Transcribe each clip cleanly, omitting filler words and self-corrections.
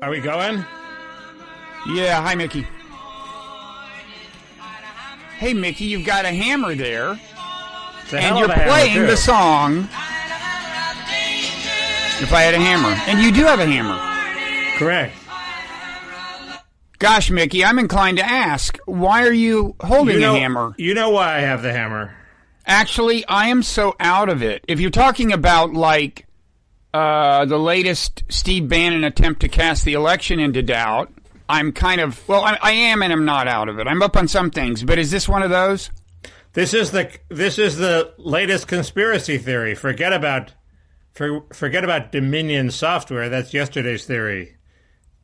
Are we going? Yeah, hi, Mickey. Hey, Mickey, you've got a hammer there, and you're playing the song If I Had a Hammer. And you do have a hammer. Correct. Gosh, Mickey, I'm inclined to ask, why are you holding a hammer? You know why I have the hammer. Actually, I am so out of it. If you're talking about, like, the latest Steve Bannon attempt to cast the election into doubt, I'm kind of, well, I am and I'm not out of it. I'm up on some things, but is this one of those? This is the latest conspiracy theory. Forget about Dominion software. That's yesterday's theory.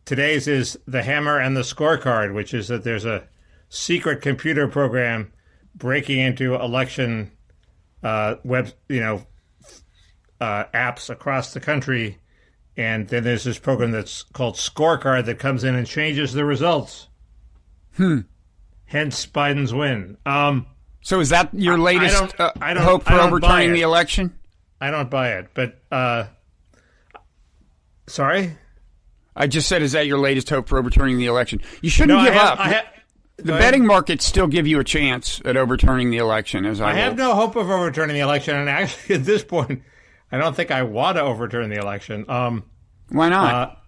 Today's is the hammer and the scorecard, which is that there's a secret computer program breaking into election apps across the country, and then there's this program that's called Scorecard that comes in and changes the results. Hence Biden's win. So is that your latest hope for overturning the election? I don't buy it, but sorry? I just said, is that your latest hope for overturning the election? You shouldn't give up. The betting markets still give you a chance at overturning the election. I have no hope of overturning the election, and actually, at this point, I don't think I want to overturn the election. Why not?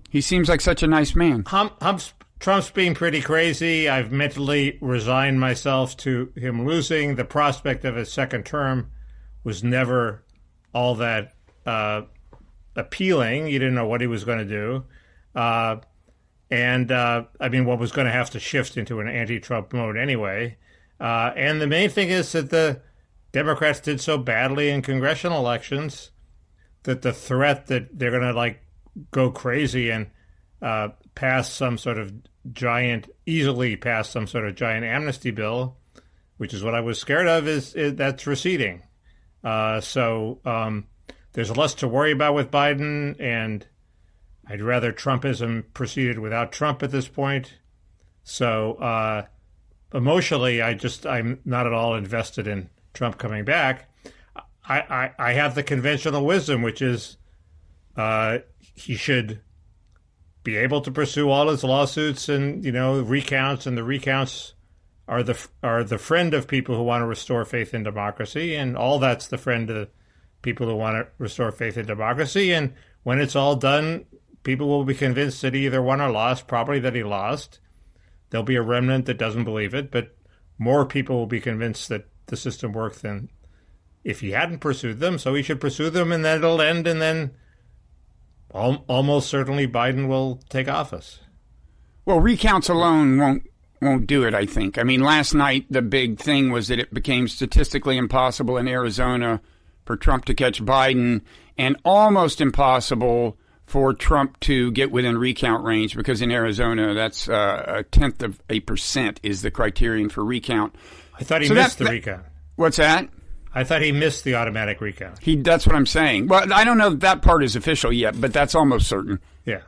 He seems like such a nice man. Trump's being pretty crazy. I've mentally resigned myself to him losing. The prospect of his second term was never all that appealing. You didn't know what he was going to do. What was going to have to shift into an anti-Trump mode anyway. And the main thing is that the Democrats did so badly in congressional elections that the threat that they're going to go crazy and easily pass some sort of giant amnesty bill, which is what I was scared of, is that's receding. There's less to worry about with Biden, and I'd rather Trumpism proceeded without Trump at this point. So emotionally, I'm not at all invested in Trump coming back. I have the conventional wisdom, which is he should be able to pursue all his lawsuits and recounts, and the recounts are the friend of people who want to restore faith in democracy, and all that's the friend of people who want to restore faith in democracy. And when it's all done, people will be convinced that he either won or lost, probably that he lost. There'll be a remnant that doesn't believe it, but more people will be convinced that the system worked than if he hadn't pursued them. So he should pursue them, and then it'll end, and then almost certainly Biden will take office. Well, recounts alone won't do it, I think. I mean, last night the big thing was that it became statistically impossible in Arizona for Trump to catch Biden, and almost impossible for Trump to get within recount range, because in Arizona, that's 0.1% is the criterion for recount. I thought he missed the recount. What's that? I thought he missed the automatic recount. That's what I'm saying. Well, I don't know that part is official yet, but that's almost certain. Yeah.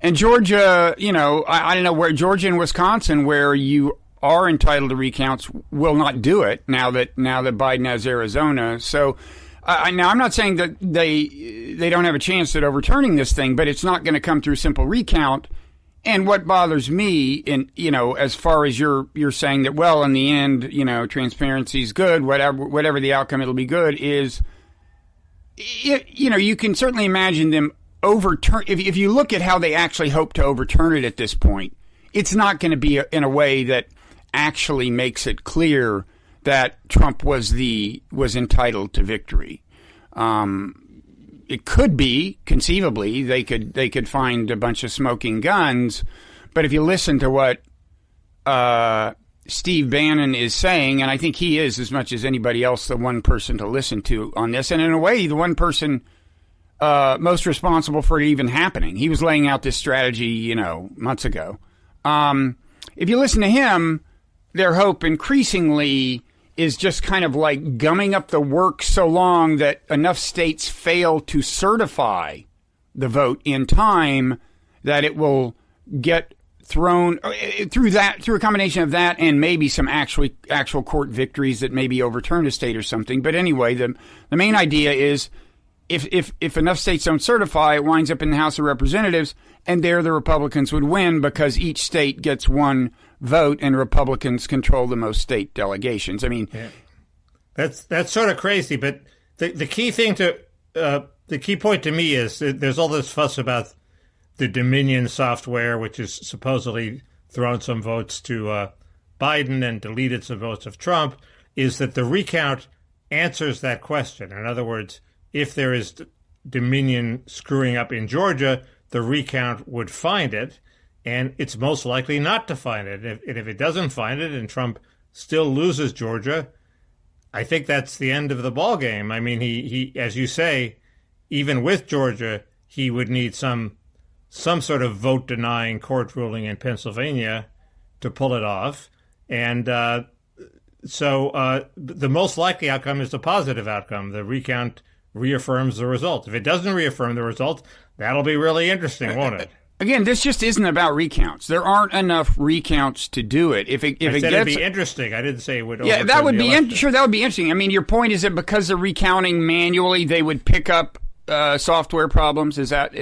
And Georgia, I don't know where Georgia and Wisconsin, where you are entitled to recounts, will not do it now that Biden has Arizona. So now I'm not saying that they don't have a chance at overturning this thing, but it's not going to come through simple recount. And what bothers me, as far as you're saying that, well, in the end, transparency is good, whatever the outcome, it'll be good, is, you can certainly imagine them overturn. If you look at how they actually hope to overturn it at this point, it's not going to be in a way that actually makes it clear that Trump was entitled to victory. It could be, conceivably, they could find a bunch of smoking guns, but if you listen to what Steve Bannon is saying, and I think he is, as much as anybody else, the one person to listen to on this, and in a way, the one person most responsible for it even happening. He was laying out this strategy, months ago. If you listen to him, their hope increasingly is just kind of like gumming up the works so long that enough states fail to certify the vote in time that it will get thrown through a combination of that and maybe some actual court victories that maybe overturn a state or something. But anyway, the main idea is if enough states don't certify, it winds up in the House of Representatives, and there the Republicans would win because each state gets one vote, and Republicans control the most state delegations. I mean, that's sort of crazy. But the key thing the key point to me is that there's all this fuss about the Dominion software, which is supposedly thrown some votes to Biden and deleted some votes of Trump, is that the recount answers that question. In other words, if there is Dominion screwing up in Georgia, the recount would find it, and it's most likely not to find it. And if it doesn't find it and Trump still loses Georgia, I think that's the end of the ball game. I mean, he as you say, even with Georgia, he would need some sort of vote-denying court ruling in Pennsylvania to pull it off. And so the most likely outcome is the positive outcome. The recount reaffirms the result. If it doesn't reaffirm the result, that'll be really interesting, won't it? Again, this just isn't about recounts. There aren't enough recounts to do it. If it gets, it'd be interesting. I didn't say it would. Yeah, that would be sure. That would be interesting. I mean, your point is that because they're recounting manually, they would pick up software problems. Is that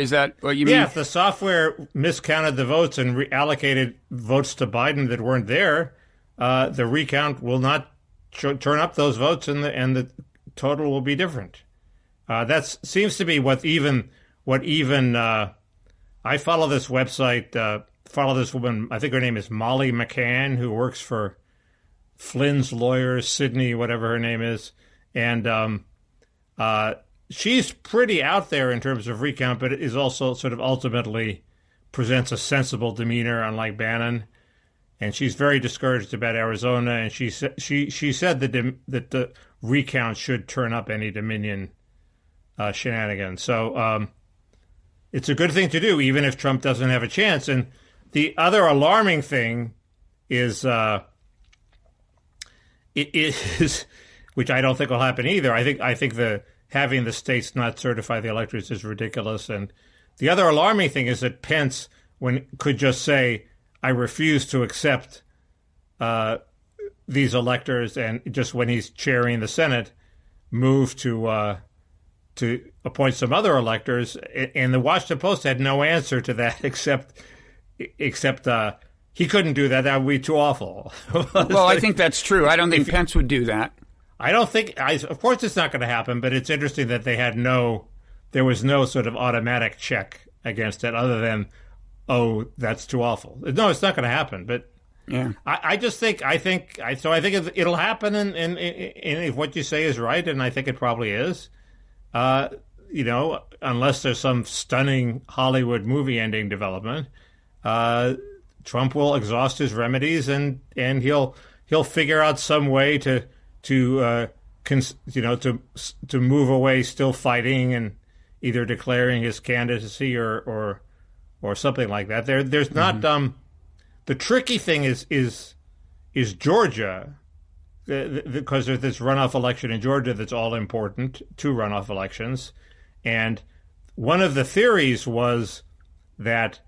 what you mean? Yeah, if the software miscounted the votes and reallocated votes to Biden that weren't there, the recount will not turn up those votes, and the total will be different. That seems to be what even I follow this website, follow this woman, I think her name is Molly McCann, who works for Flynn's lawyers, Sydney, whatever her name is. And she's pretty out there in terms of recount, but is also sort of ultimately presents a sensible demeanor, unlike Bannon. And she's very discouraged about Arizona, and she said that the recount should turn up any Dominion shenanigans. So it's a good thing to do, even if Trump doesn't have a chance. And the other alarming thing is, which I don't think will happen either. I think having the states not certify the electors is ridiculous. And the other alarming thing is that Pence could just say, I refuse to accept these electors, and just when he's chairing the Senate, move to appoint some other electors. And the Washington Post had no answer to that except he couldn't do that. That would be too awful. Well, I think that's true. I don't think Pence would do that. I don't think. Of course, it's not going to happen. But it's interesting that there was no sort of automatic check against it, other than, oh, that's too awful. No, it's not going to happen. But yeah, I think it'll happen. And if what you say is right, and I think it probably is. Unless there's some stunning Hollywood movie ending development, Trump will exhaust his remedies, and he'll figure out some way to move away, still fighting, and either declaring his candidacy or something like that. There's not the tricky thing is Georgia. Because there's this runoff election in Georgia that's all important, 2 runoff elections. And one of the theories was that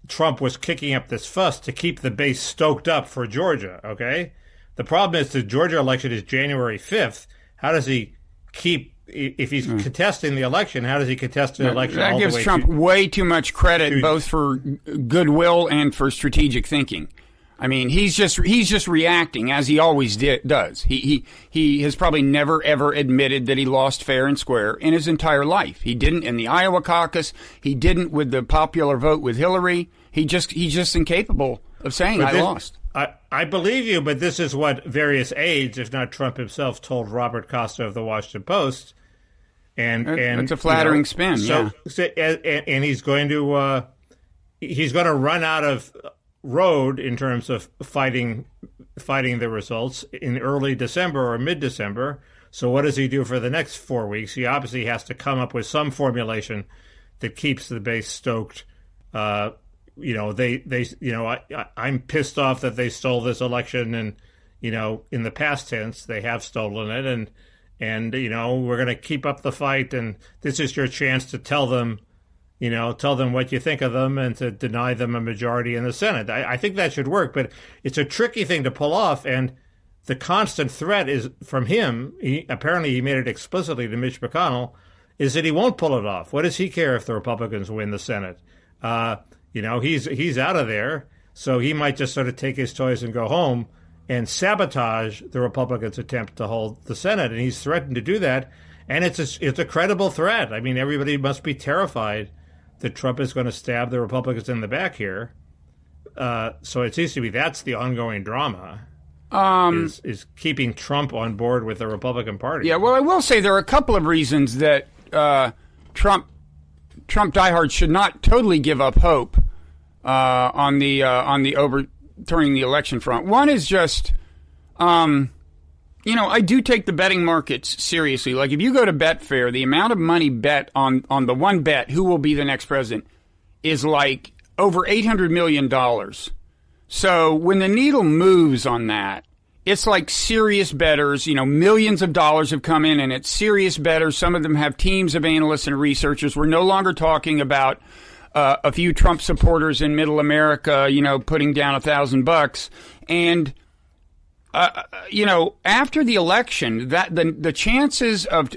Trump was kicking up this fuss to keep the base stoked up for Georgia, okay? The problem is the Georgia election is January 5th. How does he keep, if he's contesting the election, how does he contest the election all the way? That gives Trump way too much credit, both for goodwill and for strategic thinking. I mean, he's just reacting as he always does. He has probably never ever admitted that he lost fair and square in his entire life. He didn't in the Iowa caucus. He didn't with the popular vote with Hillary. He's just incapable of saying I lost. I believe you, but this is what various aides, if not Trump himself, told Robert Costa of the Washington Post. And it's a flattering spin. So, and he's going to run out of road in terms of fighting the results in early December or mid-December. So what does he do for the next 4 weeks? He obviously has to come up with some formulation that keeps the base stoked. I'm pissed off that they stole this election, and in the past tense they have stolen it, and we're going to keep up the fight, and this is your chance to tell them what you think of them and to deny them a majority in the Senate. I think that should work, but it's a tricky thing to pull off. And the constant threat is from him. Apparently he made it explicitly to Mitch McConnell, is that he won't pull it off. What does he care if the Republicans win the Senate? He's out of there, so he might just sort of take his toys and go home and sabotage the Republicans' attempt to hold the Senate. And he's threatened to do that. And it's a credible threat. I mean, everybody must be terrified that Trump is going to stab the Republicans in the back here. So it seems to me that's the ongoing drama, is keeping Trump on board with the Republican Party. Yeah, well, I will say there are a couple of reasons that Trump diehards should not totally give up hope on the overturning the election front. One is just, I do take the betting markets seriously. Like if you go to Betfair, the amount of money bet on the one bet who will be the next president is like over $800 million. So when the needle moves on that, it's like serious bettors. Millions of dollars have come in, and it's serious bettors. Some of them have teams of analysts and researchers. We're no longer talking about a few Trump supporters in Middle America, putting down $1,000. And after the election, that the chances of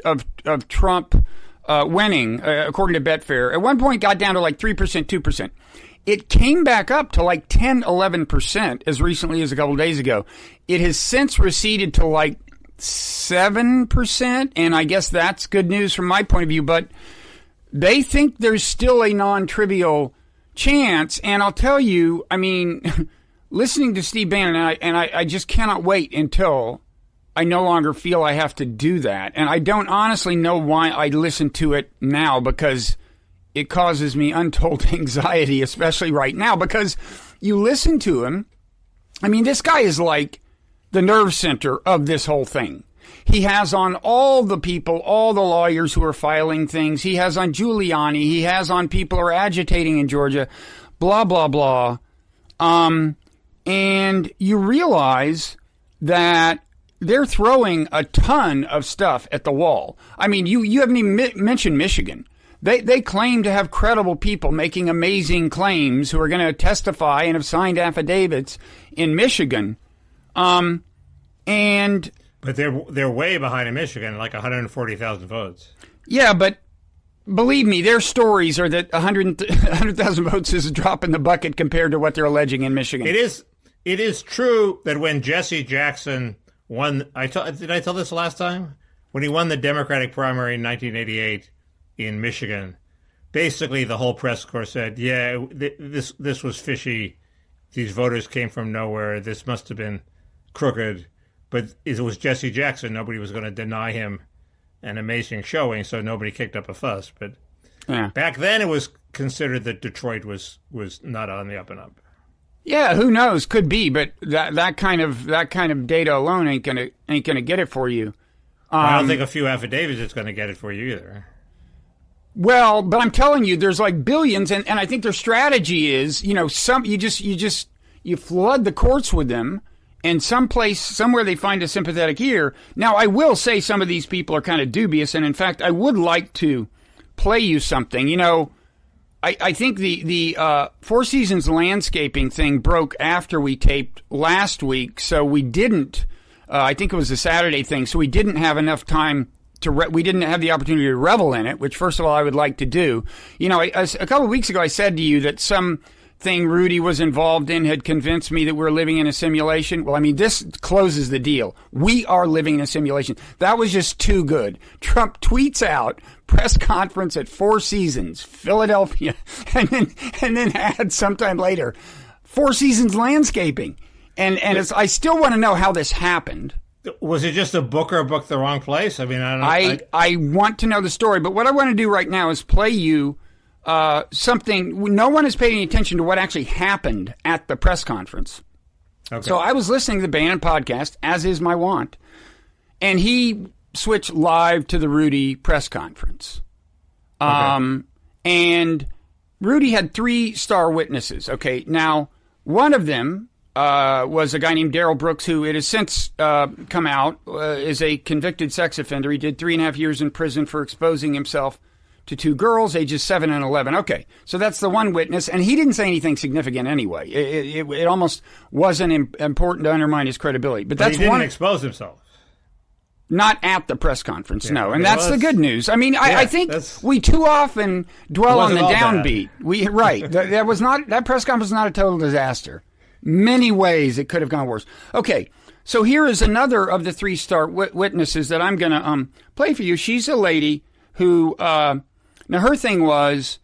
Trump winning, according to Betfair, at one point got down to like 3%, 2%. It came back up to like 10, 11% as recently as a couple of days ago. It has since receded to like 7%, and I guess that's good news from my point of view, but they think there's still a non-trivial chance, and I'll tell you, I mean, listening to Steve Bannon, and I just cannot wait until I no longer feel I have to do that, and I don't honestly know why I listen to it now, because it causes me untold anxiety, especially right now, because you listen to him. I mean, this guy is like the nerve center of this whole thing. He has on all the people, all the lawyers who are filing things. He has on Giuliani. He has on people who are agitating in Georgia, blah, blah, blah. And you realize that they're throwing a ton of stuff at the wall. I mean, you haven't even mentioned Michigan. They claim to have credible people making amazing claims who are going to testify and have signed affidavits in Michigan. But they're way behind in Michigan, like 140,000 votes. Yeah, but believe me, their stories are that 100,000 votes is a drop in the bucket compared to what they're alleging in Michigan. It is true that when Jesse Jackson won, did I tell this last time? When he won the Democratic primary in 1988 in Michigan, basically the whole press corps said, yeah, this was fishy. These voters came from nowhere. This must have been crooked. But it was Jesse Jackson. Nobody was going to deny him an amazing showing, so nobody kicked up a fuss. But back then it was considered that Detroit was not on the up and up. Yeah, who knows? Could be, but that kind of data alone ain't gonna get it for you. I don't think a few affidavits is going to get it for you either. Well, but I'm telling you, there's like billions, and I think their strategy is, you flood the courts with them, and somewhere they find a sympathetic ear. Now, I will say some of these people are kind of dubious, and in fact, I would like to play you something. I think the Four Seasons landscaping thing broke after we taped last week, so we didn't. I think it was a Saturday thing, so we didn't have enough time we didn't have the opportunity to revel in it, which, first of all, I would like to do. A couple of weeks ago, I said to you that something Rudy was involved in had convinced me that we're living in a simulation. Well, I mean, this closes the deal. We are living in a simulation. That was just too good. Trump tweets out, press conference at Four Seasons, Philadelphia, and then adds sometime later, Four Seasons landscaping. And I still want to know how this happened. Was it just a Booker booked the wrong place? I mean, I want to know the story, but what I want to do right now is play you something. No one is paying any attention to what actually happened at the press conference. Okay. So I was listening to the Bannon podcast, as is my wont, and he switched live to the Rudy press conference. Okay. And Rudy had 3 star witnesses. Okay, now one of them was a guy named Darrell Brooks, who it has since come out is a convicted sex offender. He did 3.5 years in prison for exposing himself to 2 girls, ages 7 and 11. Okay, so that's the one witness, and he didn't say anything significant anyway. It almost wasn't important to undermine his credibility. But that's he didn't expose himself. Not at the press conference, Yeah, no. And well, that's the good news. I mean, I think that's- we too often dwell on the wasn't all bad. downbeat. Right. That press conference was not a total disaster. Many ways it could have gone worse. Okay, so here is another of the three-star witnesses that I'm going to play for you. She's a lady who, now her thing was,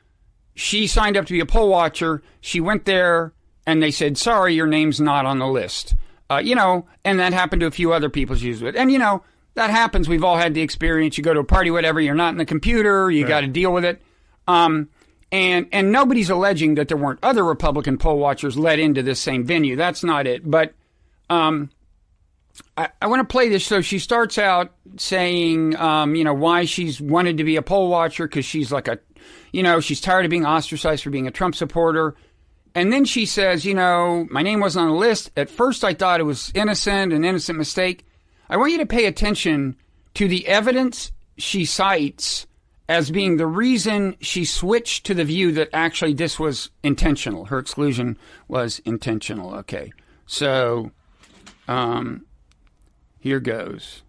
she signed up to be a poll watcher. She went there, and they said, sorry, your name's not on the list. And that happened to a few other people she was with. And, that happens. We've all had the experience. You go to a party, whatever, you're not in the computer, you got to deal with it. And nobody's alleging that there weren't other Republican poll watchers let into this same venue. That's not it. But I want to play this. So she starts out saying, why she's wanted to be a poll watcher, because she's like she's tired of being ostracized for being a Trump supporter. And then she says, my name wasn't on the list. At first I thought it was an innocent mistake. I want you to pay attention to the evidence she cites as being the reason she switched to the view that actually this was intentional. Her exclusion was intentional. Okay, so here goes.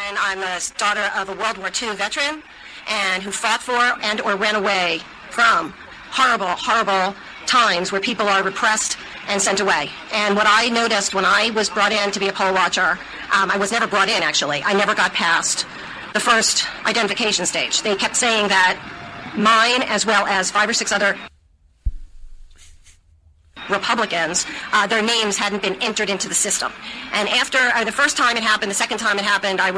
And I'm a daughter of a World War II veteran and who fought for and or ran away from horrible, horrible times where people are repressed and sent away. And what I noticed when I was brought in to be a poll watcher, I was never brought in, actually. I never got past the first identification stage. They kept saying that mine, as well as 5 or 6 other Republicans, their names hadn't been entered into the system. And after the first time it happened, the second time it happened, I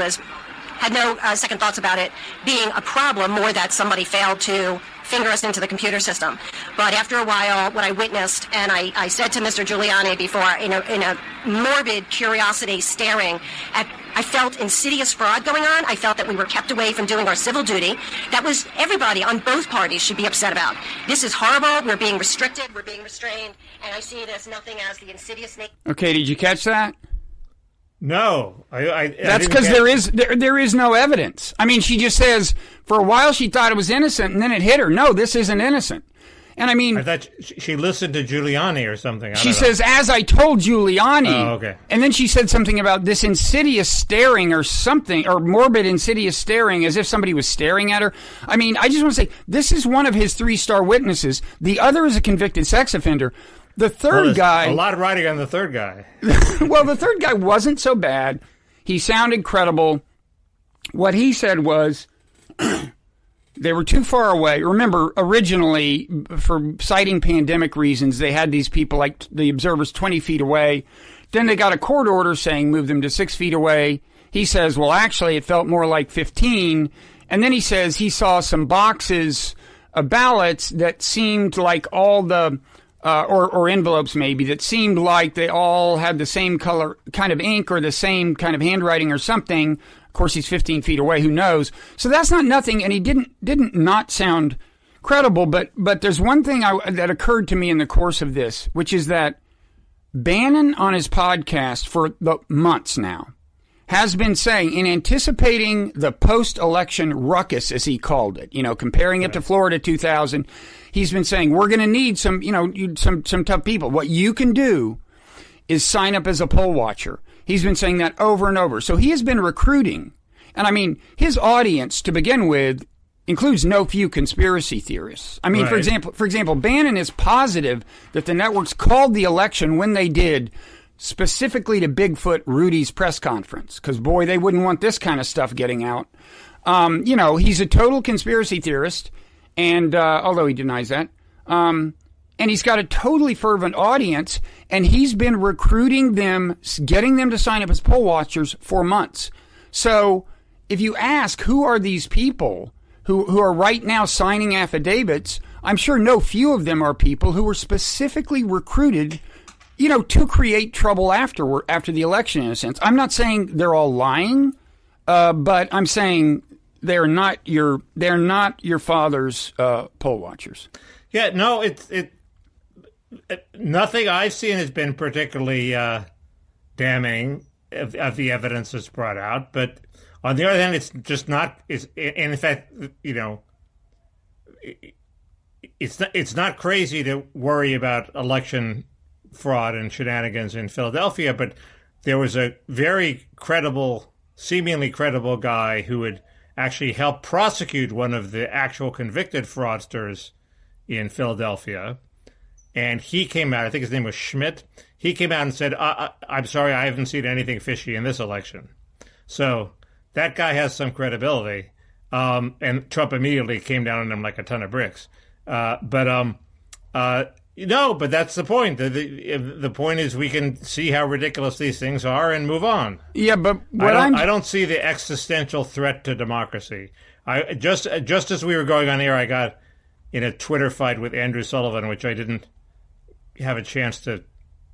had no second thoughts about it being a problem, more that somebody failed to finger us into the computer system. But after a while, what I witnessed, and I said to Mr. Giuliani before, in a morbid curiosity staring at, I felt insidious fraud going on. I felt that we were kept away from doing our civil duty. That was everybody on both parties should be upset about. This is horrible. We're being restricted. We're being restrained. And I see it as nothing as the insidious nature. Okay, did you catch that? No, that's because there is no evidence. I mean, she just says for a while she thought it was innocent, and then it hit her. No, this isn't innocent. And I mean, I thought she listened to Giuliani or something. She says, as I told Giuliani. Oh, okay. And then she said something about this insidious staring or something, or morbid insidious staring, as if somebody was staring at her. I mean, I just want to say, this is one of his 3-star witnesses. The other is a convicted sex offender. The third guy... A lot of writing on the third guy. Well, the third guy wasn't so bad. He sounded credible. What he said was they were too far away. Remember, originally, for citing pandemic reasons, they had these people, like the observers, 20 feet away. Then they got a court order saying move them to 6 feet away. He says, well, actually, it felt more like 15. And then he says he saw some boxes of ballots that seemed like all the... or envelopes maybe, that seemed like they all had the same color kind of ink or the same kind of handwriting or something. Of course, he's 15 feet away. Who knows? So that's not nothing. And he didn't not sound credible. But there's one thing that occurred to me in the course of this, which is that Bannon on his podcast for the months now has been saying, in anticipating the post-election ruckus, as he called it, comparing it to Florida 2000, he's been saying, we're going to need some tough people. What you can do is sign up as a poll watcher. He's been saying that over and over. So he has been recruiting. And I mean, his audience, to begin with, includes no few conspiracy theorists. I mean, right. For example, Bannon is positive that the networks called the election when they did specifically to Bigfoot Rudy's press conference, because, boy, they wouldn't want this kind of stuff getting out. He's a total conspiracy theorist, and although he denies that, and he's got a totally fervent audience, and he's been recruiting them, getting them to sign up as poll watchers for months. So if you ask who are these people who are right now signing affidavits, I'm sure no few of them are people who were specifically recruited to create trouble after the election, in a sense. I'm not saying they're all lying, but I'm saying they're not your father's poll watchers. Yeah, no, it nothing I've seen has been particularly damning of the evidence that's brought out. But on the other hand, it's just not. In fact, it's not crazy to worry about election fraud and shenanigans in Philadelphia, but there was a very credible seemingly credible guy who would actually help prosecute one of the actual convicted fraudsters in Philadelphia. And he came out, I think his name was Schmidt. He came out and said, I'm sorry, I haven't seen anything fishy in this election. So that guy has some credibility. And Trump immediately came down on him like a ton of bricks. But that's the point. The point is we can see how ridiculous these things are and move on. Yeah, but I don't see the existential threat to democracy. Just as we were going on here, I got in a Twitter fight with Andrew Sullivan, which I didn't have a chance to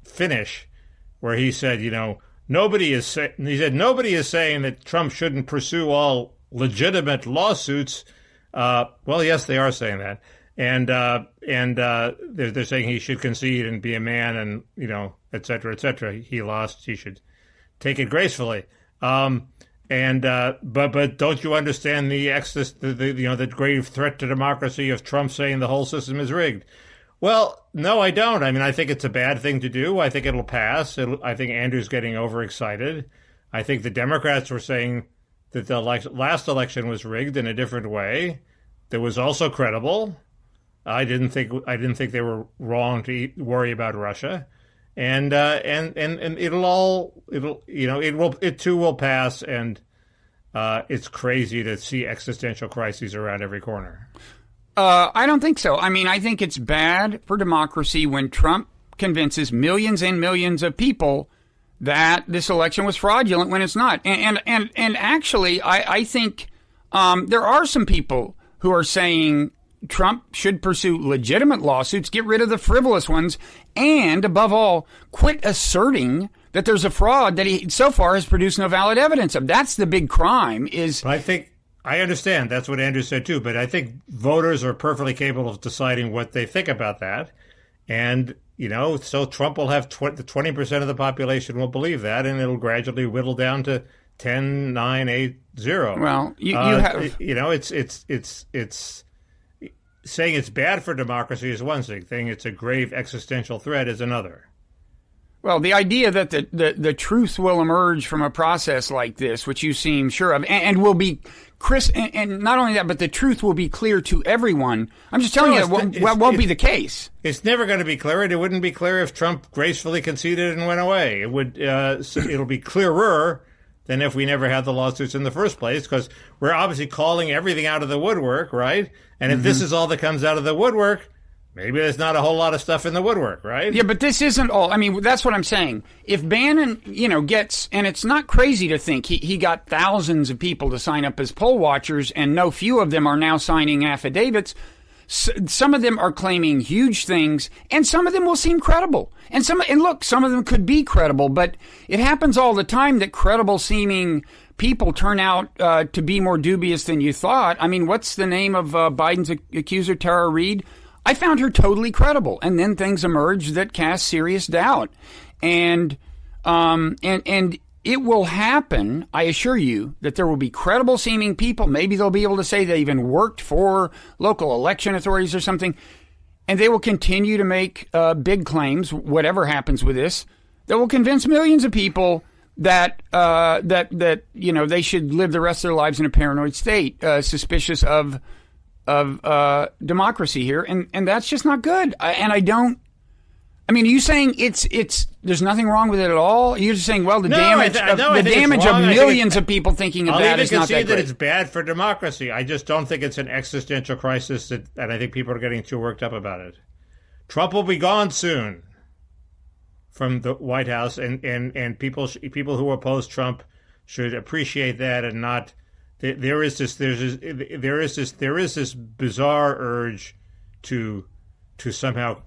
finish, where he said, nobody is saying that Trump shouldn't pursue all legitimate lawsuits. Well, yes, they are saying that. And they're saying he should concede and be a man, and et cetera, et cetera. He lost. He should take it gracefully. But don't you understand the grave threat to democracy of Trump saying the whole system is rigged? Well, no, I don't. I mean, I think it's a bad thing to do. I think it'll pass. I think Andrew's getting overexcited. I think the Democrats were saying that the last election was rigged in a different way. That was also credible. I didn't think they were wrong to worry about Russia, and it too will pass, and it's crazy to see existential crises around every corner. I don't think so. I mean, I think it's bad for democracy when Trump convinces millions and millions of people that this election was fraudulent when it's not. And actually, I think there are some people who are saying Trump should pursue legitimate lawsuits, get rid of the frivolous ones, and above all, quit asserting that there's a fraud that he so far has produced no valid evidence of. That's the big crime. I understand. That's what Andrew said too, but I think voters are perfectly capable of deciding what they think about that. And, so Trump will have 20% of the population will believe that, and it'll gradually whittle down to 10, 9, 8, 0. Well, you have... It's saying it's bad for democracy is one thing. Saying it's a grave existential threat is another. Well, the idea that the truth will emerge from a process like this, which you seem sure of, and will be and not only that, but the truth will be clear to everyone. I'm just telling you, it won't be the case. It's never going to be clear. It wouldn't be clear if Trump gracefully conceded and went away. It would. It'll be clearer than if we never had the lawsuits in the first place, because we're obviously calling everything out of the woodwork, right? And if this is all that comes out of the woodwork, maybe there's not a whole lot of stuff in the woodwork, right? Yeah, but this isn't all. I mean, that's what I'm saying. If Bannon, gets, and it's not crazy to think he got thousands of people to sign up as poll watchers, and no few of them are now signing affidavits. Some of them are claiming huge things, and some of them will seem credible. And look, some of them could be credible, but it happens all the time that credible seeming people turn out to be more dubious than you thought. I mean, what's the name of Biden's accuser, Tara Reid? I found her totally credible, and then things emerged that cast serious doubt, and it will happen. I assure you that there will be credible seeming people. Maybe they'll be able to say they even worked for local election authorities or something, and they will continue to make big claims. Whatever happens with this, that will convince millions of people that they should live the rest of their lives in a paranoid state, suspicious of democracy here, and that's just not good. Are you saying there's nothing wrong with it at all? You're just saying, well, the damage of millions of people thinking of that is not that great. I'll even concede that it's bad for democracy. I just don't think it's an existential crisis, and I think people are getting too worked up about it. Trump will be gone soon from the White House, and people who oppose Trump should appreciate that and not. There is this bizarre urge to somehow,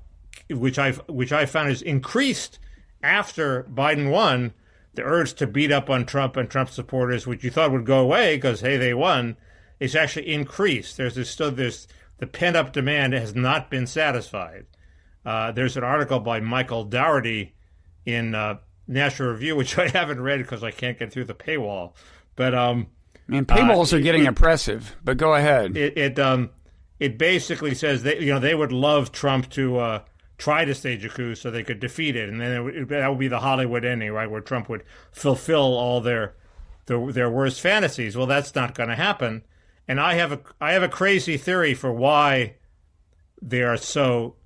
which I found is increased after Biden won, the urge to beat up on Trump and Trump supporters, which you thought would go away because hey, they won, is actually increased. There's the pent up demand has not been satisfied. There's an article by Michael Dougherty in National Review, which I haven't read because I can't get through the paywall, but paywalls are getting oppressive, but go ahead. It basically says they would love Trump to try to stage a coup so they could defeat it, and then that would be the Hollywood ending, right, where Trump would fulfill all their their worst fantasies. Well, that's not going to happen. And I have a crazy theory for why they are so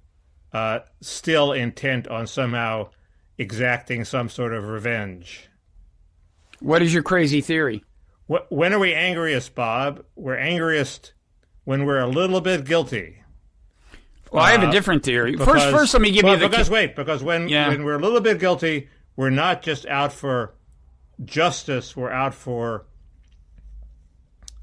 still intent on somehow exacting some sort of revenge. What is your crazy theory? When are we angriest, Bob? We're angriest when we're a little bit guilty. Well, I have a different theory. First, let me give you the... Because when we're a little bit guilty, we're not just out for justice, we're out for,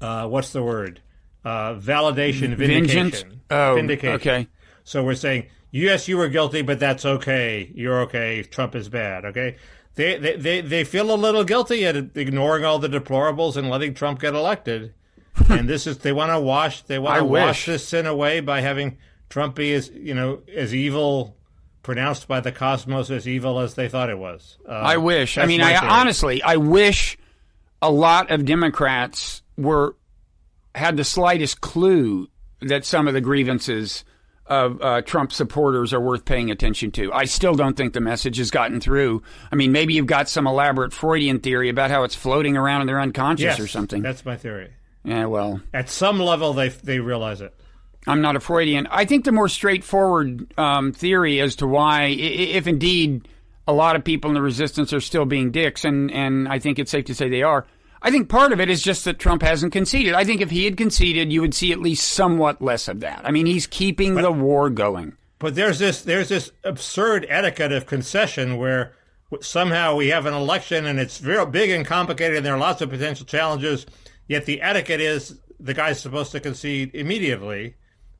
what's the word? Validation, vindication. Vindication. Okay. So we're saying, yes, you were guilty, but that's okay. You're okay. Trump is bad, okay? They feel a little guilty at ignoring all the deplorables and letting Trump get elected. And they want to wash this sin away by having Trump be as evil, pronounced by the cosmos as evil as they thought it was. I wish. I mean, honestly, I wish a lot of Democrats had the slightest clue that some of the grievances of Trump supporters are worth paying attention to. I still don't think the message has gotten through. I mean, maybe you've got some elaborate Freudian theory about how it's floating around in their unconscious or something. That's my theory. Yeah, well, at some level, they realize it. I'm not a Freudian. I think the more straightforward theory as to why, if indeed a lot of people in the resistance are still being dicks, and I think it's safe to say they are, I think part of it is just that Trump hasn't conceded. I think if he had conceded, you would see at least somewhat less of that. I mean, he's keeping the war going. But there's this absurd etiquette of concession where somehow we have an election and it's very big and complicated and there are lots of potential challenges, yet the etiquette is the guy's supposed to concede immediately,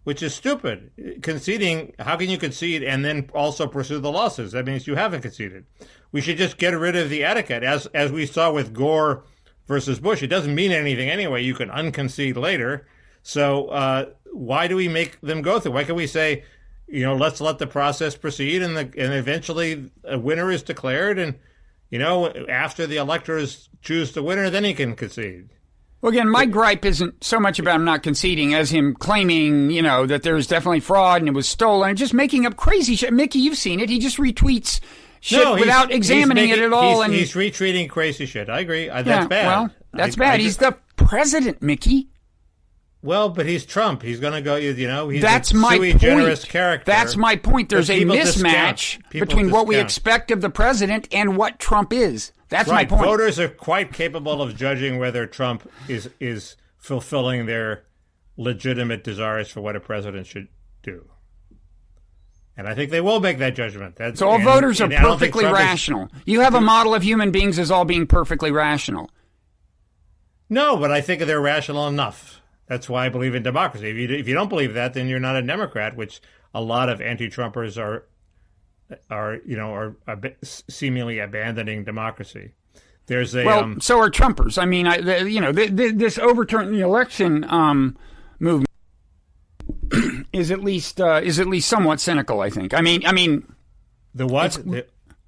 which is stupid. Conceding, how can you concede and then also pursue the losses? That means you haven't conceded. We should just get rid of the etiquette, as we saw with Gore versus Bush. It doesn't mean anything anyway. You can unconcede later. So why do we make them go through? Why can't we say, let's let the process proceed and eventually a winner is declared, and after the electors choose the winner, then he can concede. Well, again, my gripe isn't so much about him not conceding as him claiming, that there's definitely fraud and it was stolen and just making up crazy shit. Mickey, you've seen it. He just retweets shit without examining it at all. He's retweeting crazy shit. I agree. That's bad. Well, that's bad. He's the president, Mickey. Well, but he's Trump. He's going to go, he's that's a sui generis character. That's my point. There's a mismatch between what we expect of the president and what Trump is. That's my point. Voters are quite capable of judging whether Trump is fulfilling their legitimate desires for what a president should do. And I think they will make that judgment. So all voters are perfectly rational. You have a model of human beings as all being perfectly rational. No, but I think they're rational enough. That's why I believe in democracy. If you don't believe that, then you're not a Democrat, which a lot of anti-Trumpers are seemingly abandoning democracy. There's a so are Trumpers. I mean, this overturning the election movement is at least somewhat cynical. I think. I mean, the what?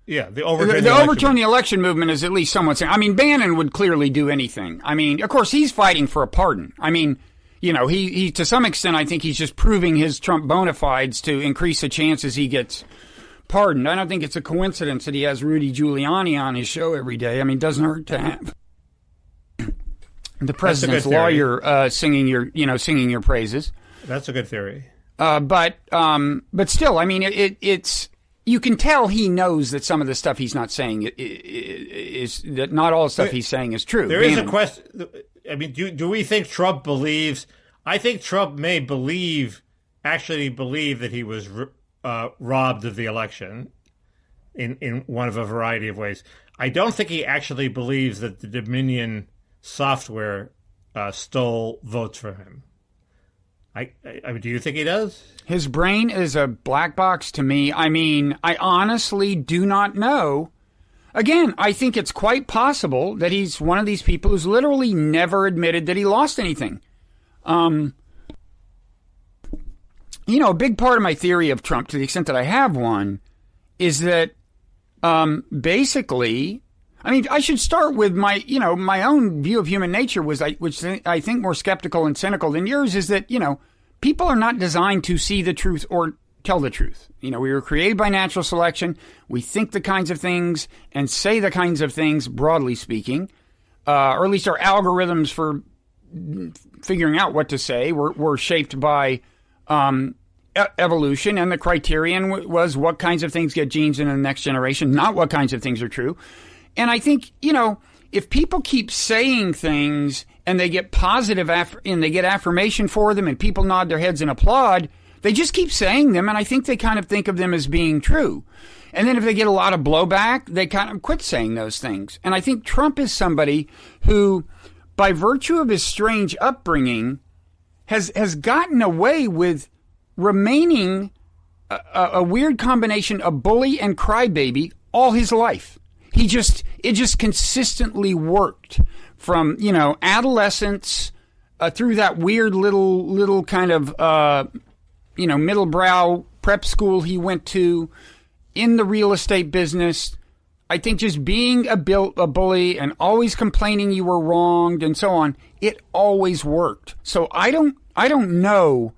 The overturn the election movement is at least somewhat cynical. I mean, Bannon would clearly do anything. I mean, of course, he's fighting for a pardon. I mean, he to some extent, I think he's just proving his Trump bona fides to increase the chances he gets pardoned. I don't think it's a coincidence that he has Rudy Giuliani on his show every day. I mean, it doesn't hurt to have the president's lawyer singing your praises. That's a good theory. But still, I mean, it's you can tell he knows that some of the stuff he's not saying is that not all the stuff he's saying is true. There is a question. I mean, do we think Trump believes? I think Trump may actually believe that he was robbed of the election in one of a variety of ways. I don't think he actually believes that the Dominion software stole votes from him. I mean, do you think he does? His brain is a black box to me. I mean, I honestly do not know. Again, I think it's quite possible that he's one of these people who's literally never admitted that he lost anything. A big part of my theory of Trump, to the extent that I have one, is that basically, I mean, I should start with my own view of human nature, which I think more skeptical and cynical than yours, is that, people are not designed to see the truth or tell the truth. We were created by natural selection. We think the kinds of things and say the kinds of things, broadly speaking, or at least our algorithms for figuring out what to say were shaped by evolution, and the criterion was what kinds of things get genes into the next generation, not what kinds of things are true. And I think, if people keep saying things and they get positive and they get affirmation for them and people nod their heads and applaud, they just keep saying them, and I think they kind of think of them as being true. And then if they get a lot of blowback, they kind of quit saying those things. And I think Trump is somebody who, by virtue of his strange upbringing, has gotten away with remaining a weird combination of bully and crybaby all his life. It just consistently worked from, adolescence through that weird little kind of, middle brow prep school he went to, in the real estate business. I think just being a bully and always complaining you were wronged and so on, it always worked. So I don't know.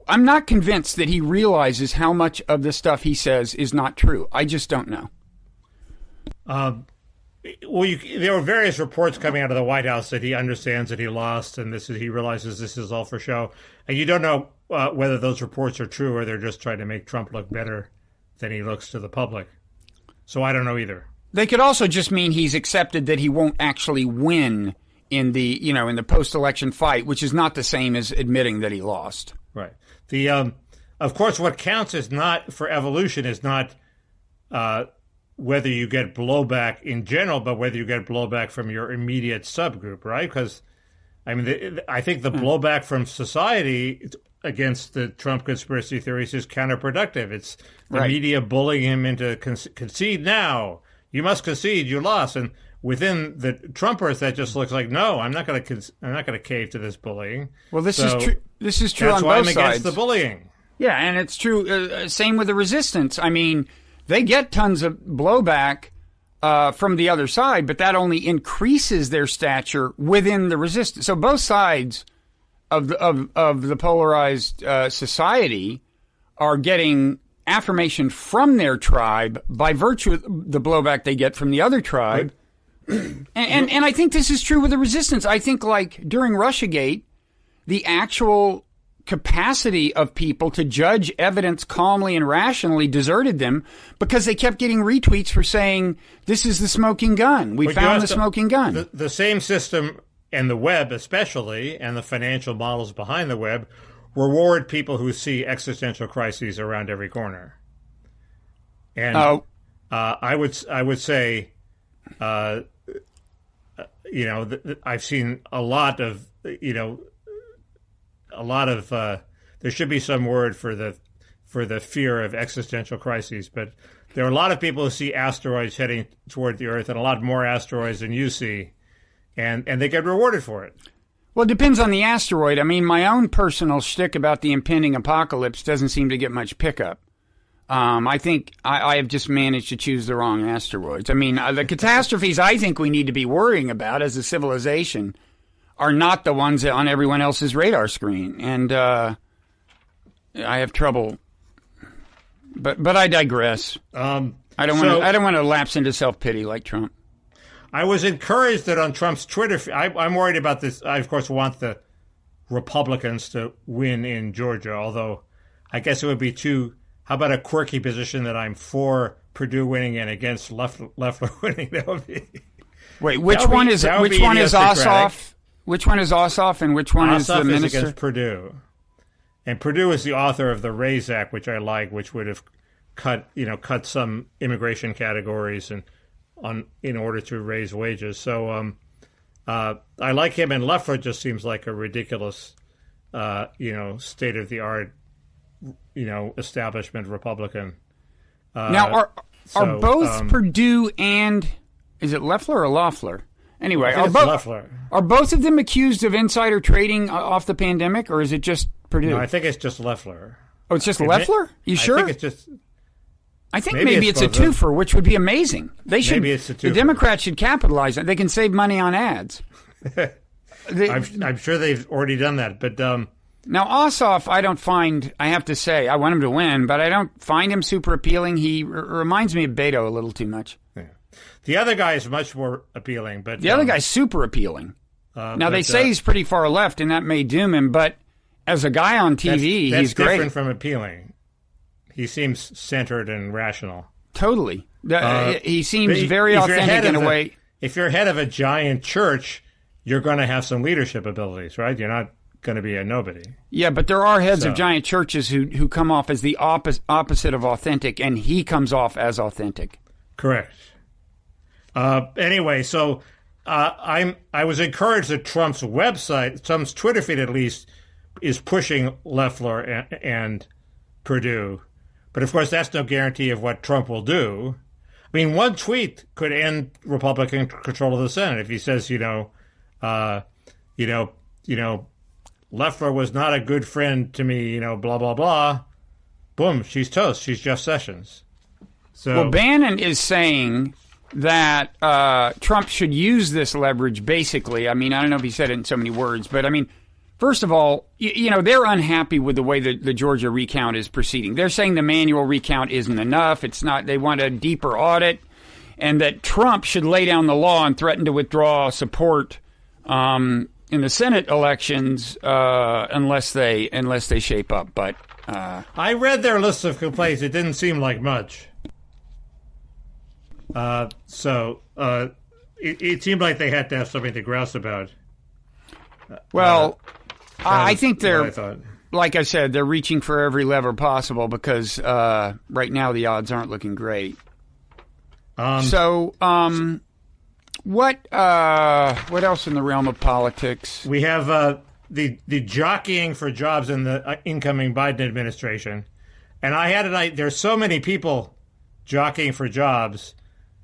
I'm not convinced that he realizes how much of the stuff he says is not true. I just don't know. There were various reports coming out of the White House that he understands that he lost, and he realizes this is all for show. And you don't know whether those reports are true or they're just trying to make Trump look better than he looks to the public. So I don't know either. They could also just mean he's accepted that he won't actually win in the in the post-election fight, which is not the same as admitting that he lost. Right. Of course, what counts is not for evolution is not whether you get blowback in general, but whether you get blowback from your immediate subgroup, right? Because, I think the blowback from society against the Trump conspiracy theories is counterproductive. It's the media bullying him into concede now. You must concede. You lost. And within the Trumpers, that just looks like, no, I'm not going to cave to this bullying. Well, this is true. This is true on both sides. That's why I'm against the bullying. Yeah, and it's true. Same with the resistance. They get tons of blowback from the other side, but that only increases their stature within the resistance. So both sides of the polarized society are getting affirmation from their tribe by virtue of the blowback they get from the other tribe. And I think this is true with the resistance. I think, like, during Russiagate, the actual capacity of people to judge evidence calmly and rationally deserted them because they kept getting retweets for saying, this is the smoking gun. We found the smoking gun. The same system and the web especially, and the financial models behind the web, reward people who see existential crises around every corner. And I would say, I've seen a lot of, there should be some word for the fear of existential crises, but there are a lot of people who see asteroids heading toward the Earth, and a lot more asteroids than you see, and they get rewarded for it. Well, it depends on the asteroid. My own personal shtick about the impending apocalypse doesn't seem to get much pickup. I think I have just managed to choose the wrong asteroids. The catastrophes I think we need to be worrying about as a civilization are not the ones on everyone else's radar screen. And I have trouble. But I digress. I don't want to lapse into self-pity like Trump. I was encouraged that on Trump's Twitter, I'm worried about this. I, of course, want the Republicans to win in Georgia, although I guess it would be how about a quirky position that I'm for Purdue winning and against Loeffler winning? That would be. Wait, which one is Ossoff? Which one is Ossoff and which one is the minister? Ossoff is against Purdue. And Purdue is the author of the RAISE Act, which I like, which would have cut some immigration categories in order to raise wages. So I like him, and Loeffler just seems like a ridiculous, state of the art, establishment Republican. Now, are both Purdue and is it Loeffler or Loeffler? Anyway, are both of them accused of insider trading off the pandemic, or is it just Purdue? No, I think it's just Loeffler. Oh, it's just Loeffler? You sure? I think it's just. I think maybe it's a twofer, which would be amazing. Maybe it's a twofer. The Democrats should capitalize on it. They can save money on ads. I'm sure they've already done that, but now Ossoff, I have to say, I want him to win, but I don't find him super appealing. He reminds me of Beto a little too much. Yeah. The other guy is much more appealing, but the other guy's super appealing. Now they say he's pretty far left, and that may doom him. But as a guy on TV, that's he's great. Different from appealing. He seems centered and rational. Totally, he seems very authentic in a way. If you're head of a giant church, you're going to have some leadership abilities, right? You're not going to be a nobody. Yeah, but there are heads of giant churches who come off as the opposite of authentic, and he comes off as authentic. Correct. Anyway, so I was encouraged that Trump's website, Trump's Twitter feed at least, is pushing Loeffler and Perdue. But of course, that's no guarantee of what Trump will do. I mean, one tweet could end Republican control of the Senate if he says, Loeffler was not a good friend to me, blah, blah, blah. Boom, she's toast. She's Jeff Sessions. So, well, Bannon is saying that Trump should use this leverage, basically. I mean, I don't know if he said it in so many words, but I mean, first of all, they're unhappy with the way the Georgia recount is proceeding. They're saying the manual recount isn't enough. It's not. They want a deeper audit, and that Trump should lay down the law and threaten to withdraw support in the Senate elections unless they shape up. But I read their list of complaints. It didn't seem like much. It seemed like they had to have something to grouse about. Well, I think like I said, they're reaching for every lever possible because right now the odds aren't looking great. What else in the realm of politics? We have the jockeying for jobs in the incoming Biden administration, and there's so many people jockeying for jobs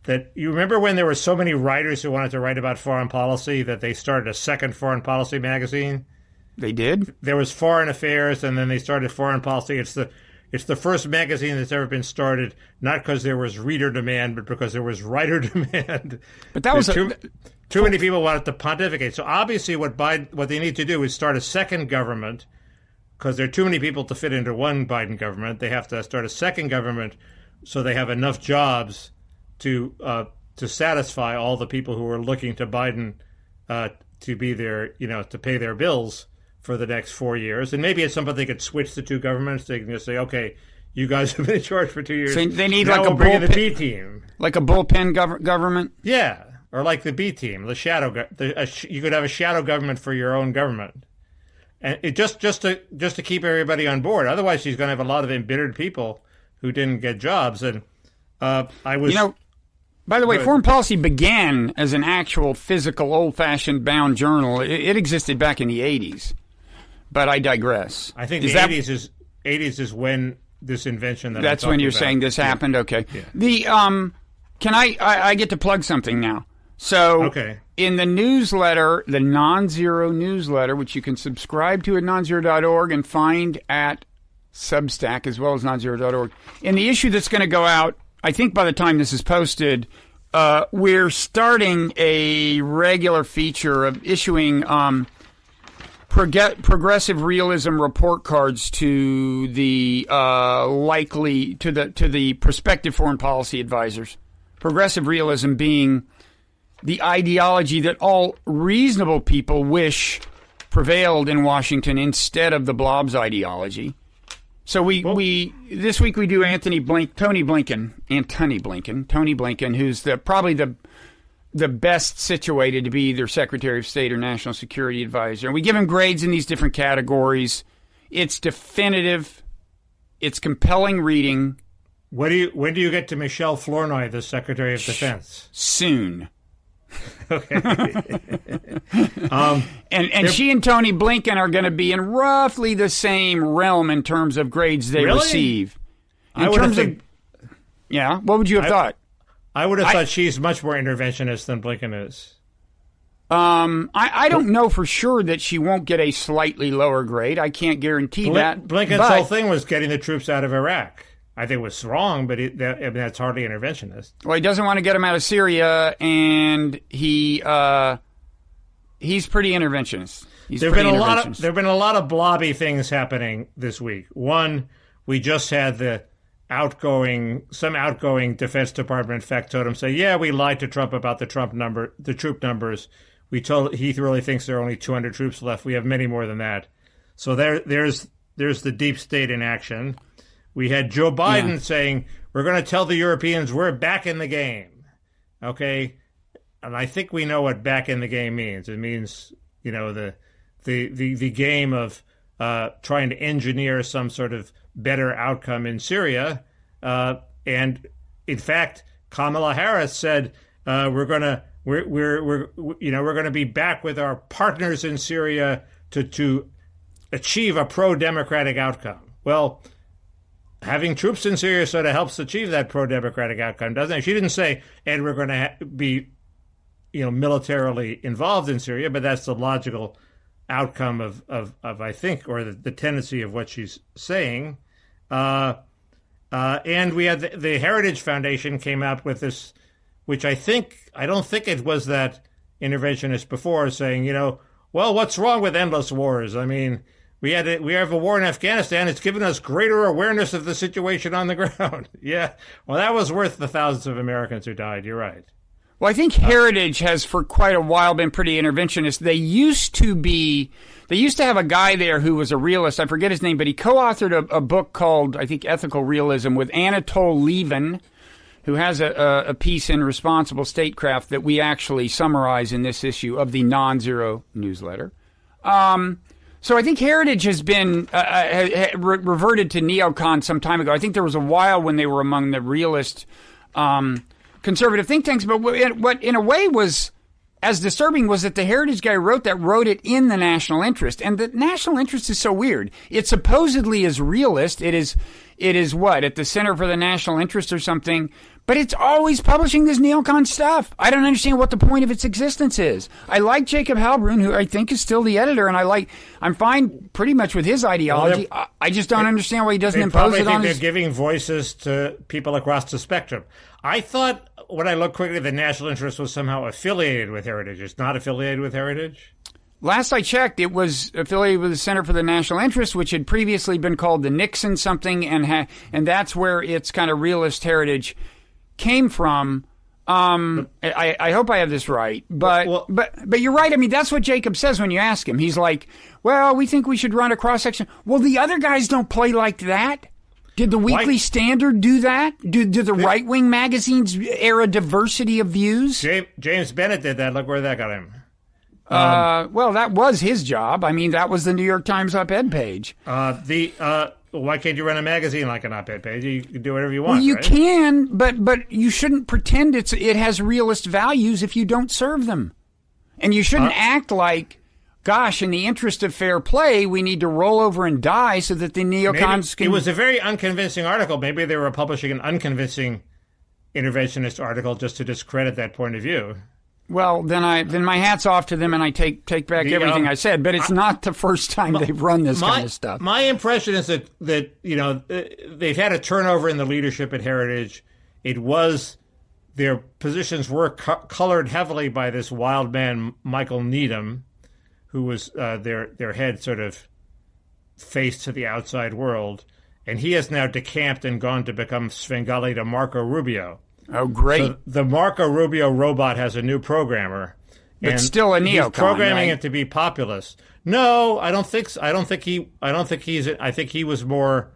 that you remember when there were so many writers who wanted to write about foreign policy that they started a second foreign policy magazine. They did? There was Foreign Affairs, and then they started Foreign Policy. It's the first magazine that's ever been started, not because there was reader demand, but because there was writer demand. But that was too many people wanted to pontificate. So obviously what they need to do is start a second government, because there are too many people to fit into one Biden government. They have to start a second government so they have enough jobs to satisfy all the people who are looking to Biden to be their, to pay their bills for the next 4 years. And maybe at some point they could switch the two governments. They can just say, okay, you guys have been in charge for 2 years. So they need now like we'll bring in the B team. Like a bullpen government? Yeah, or like the B team, the shadow. You could have a shadow government for your own government. And it just to keep everybody on board. Otherwise, she's going to have a lot of embittered people who didn't get jobs. And I was... By the way, Foreign Policy began as an actual physical, old-fashioned bound journal. It existed back in the 80s. But I digress. I think the 80s is when this invention that that's I'm when you're about. saying this happened? Okay. Yeah. The can I get to plug something now? So okay. In the newsletter, the Nonzero newsletter, which you can subscribe to at nonzero.org and find at Substack as well as nonzero.org, in the issue that's going to go out, I think by the time this is posted, we're starting a regular feature of issuing progressive realism report cards to the to the prospective foreign policy advisors. Progressive realism being the ideology that all reasonable people wish prevailed in Washington instead of the blob's ideology. So we this week we do Tony Blinken, who's probably the best situated to be either Secretary of State or National Security Advisor. And we give him grades in these different categories. It's definitive. It's compelling reading. When do you get to Michelle Flournoy, the Secretary of Defense? Soon. Okay. And she and Tony Blinken are going to be in roughly the same realm in terms of grades they receive. Yeah, what would you have thought? I would have thought she's much more interventionist than Blinken is. I don't know for sure that she won't get a slightly lower grade. I can't guarantee that. Blinken's whole thing was getting the troops out of Iraq. I think it was wrong, but that's hardly interventionist. Well, he doesn't want to get them out of Syria, and he's pretty interventionist. There have been a lot of blobby things happening this week. One, we just had the outgoing Defense Department factotum say, yeah, we lied to Trump about the troop numbers. He really thinks there are only 200 troops left. We have many more than that. So there's the deep state in action. We had Joe Biden saying, we're going to tell the Europeans we're back in the game. Okay? And I think we know what back in the game means. It means, the game of trying to engineer some sort of better outcome in Syria. And in fact, Kamala Harris said, we're going to be back with our partners in Syria to achieve a pro-democratic outcome. Well, having troops in Syria sort of helps achieve that pro-democratic outcome, doesn't it? She didn't say, and we're going to be, militarily involved in Syria, but that's the logical outcome of I think, or the tendency of what she's saying. And we had the Heritage Foundation came out with this, which I don't think it was that interventionist before, saying, well, what's wrong with endless wars? I mean, we have a war in Afghanistan. It's given us greater awareness of the situation on the ground. Yeah. Well, that was worth the thousands of Americans who died. You're right. Well, I think Heritage has for quite a while been pretty interventionist. They used to have a guy there who was a realist. I forget his name, but he co-authored a book called, I think, Ethical Realism with Anatol Lieven, who has a piece in Responsible Statecraft that we actually summarize in this issue of the Nonzero newsletter. So I think Heritage has been reverted to neocon some time ago. I think there was a while when they were among the realist conservative think tanks. But what in a way was as disturbing was that the Heritage guy wrote it in the national interest. And the national interest is so weird. It supposedly is realist. It is what? At the Center for the National Interest or something. But it's always publishing this neocon stuff. I don't understand what the point of its existence is. I like Jacob Halbrun, who I think is still the editor, and I'm fine pretty much with his ideology. Well, I just don't understand why he doesn't impose it on they're giving voices to people across the spectrum. I thought, when I looked quickly, the national interest was somehow affiliated with Heritage. It's not affiliated with Heritage? Last I checked, it was affiliated with the Center for the National Interest, which had previously been called the Nixon something, and that's where its kind of realist heritage came from. I hope I have this right, but you're right. I mean, that's what Jacob says when you ask him. He's like, well, we think we should run a cross-section. Well, the other guys don't play like that. Did the Weekly Standard do that? Do the right-wing magazines air a diversity of views? James Bennett did that. Look where that got him. Well, that was his job. I mean, that was the New York Times op-ed page. Why can't you run a magazine like an op-ed page? You can do whatever you want. Well, you right? can, but you shouldn't pretend it has realist values if you don't serve them. And you shouldn't act like, gosh, in the interest of fair play, we need to roll over and die so that the neocons can... It was a very unconvincing article. Maybe they were publishing an unconvincing interventionist article just to discredit that point of view. Well, then my hat's off to them, and I take back everything I said. But it's not the first time they've run this kind of stuff. My impression is that they've had a turnover in the leadership at Heritage. Their positions were colored heavily by this wild man Michael Needham, who was their head sort of face to the outside world, and he has now decamped and gone to become Svengali to Marco Rubio. Oh, great! So the Marco Rubio robot has a new programmer, but still a neocon. He's programming right? it to be populist. No, I don't think so. I think he was more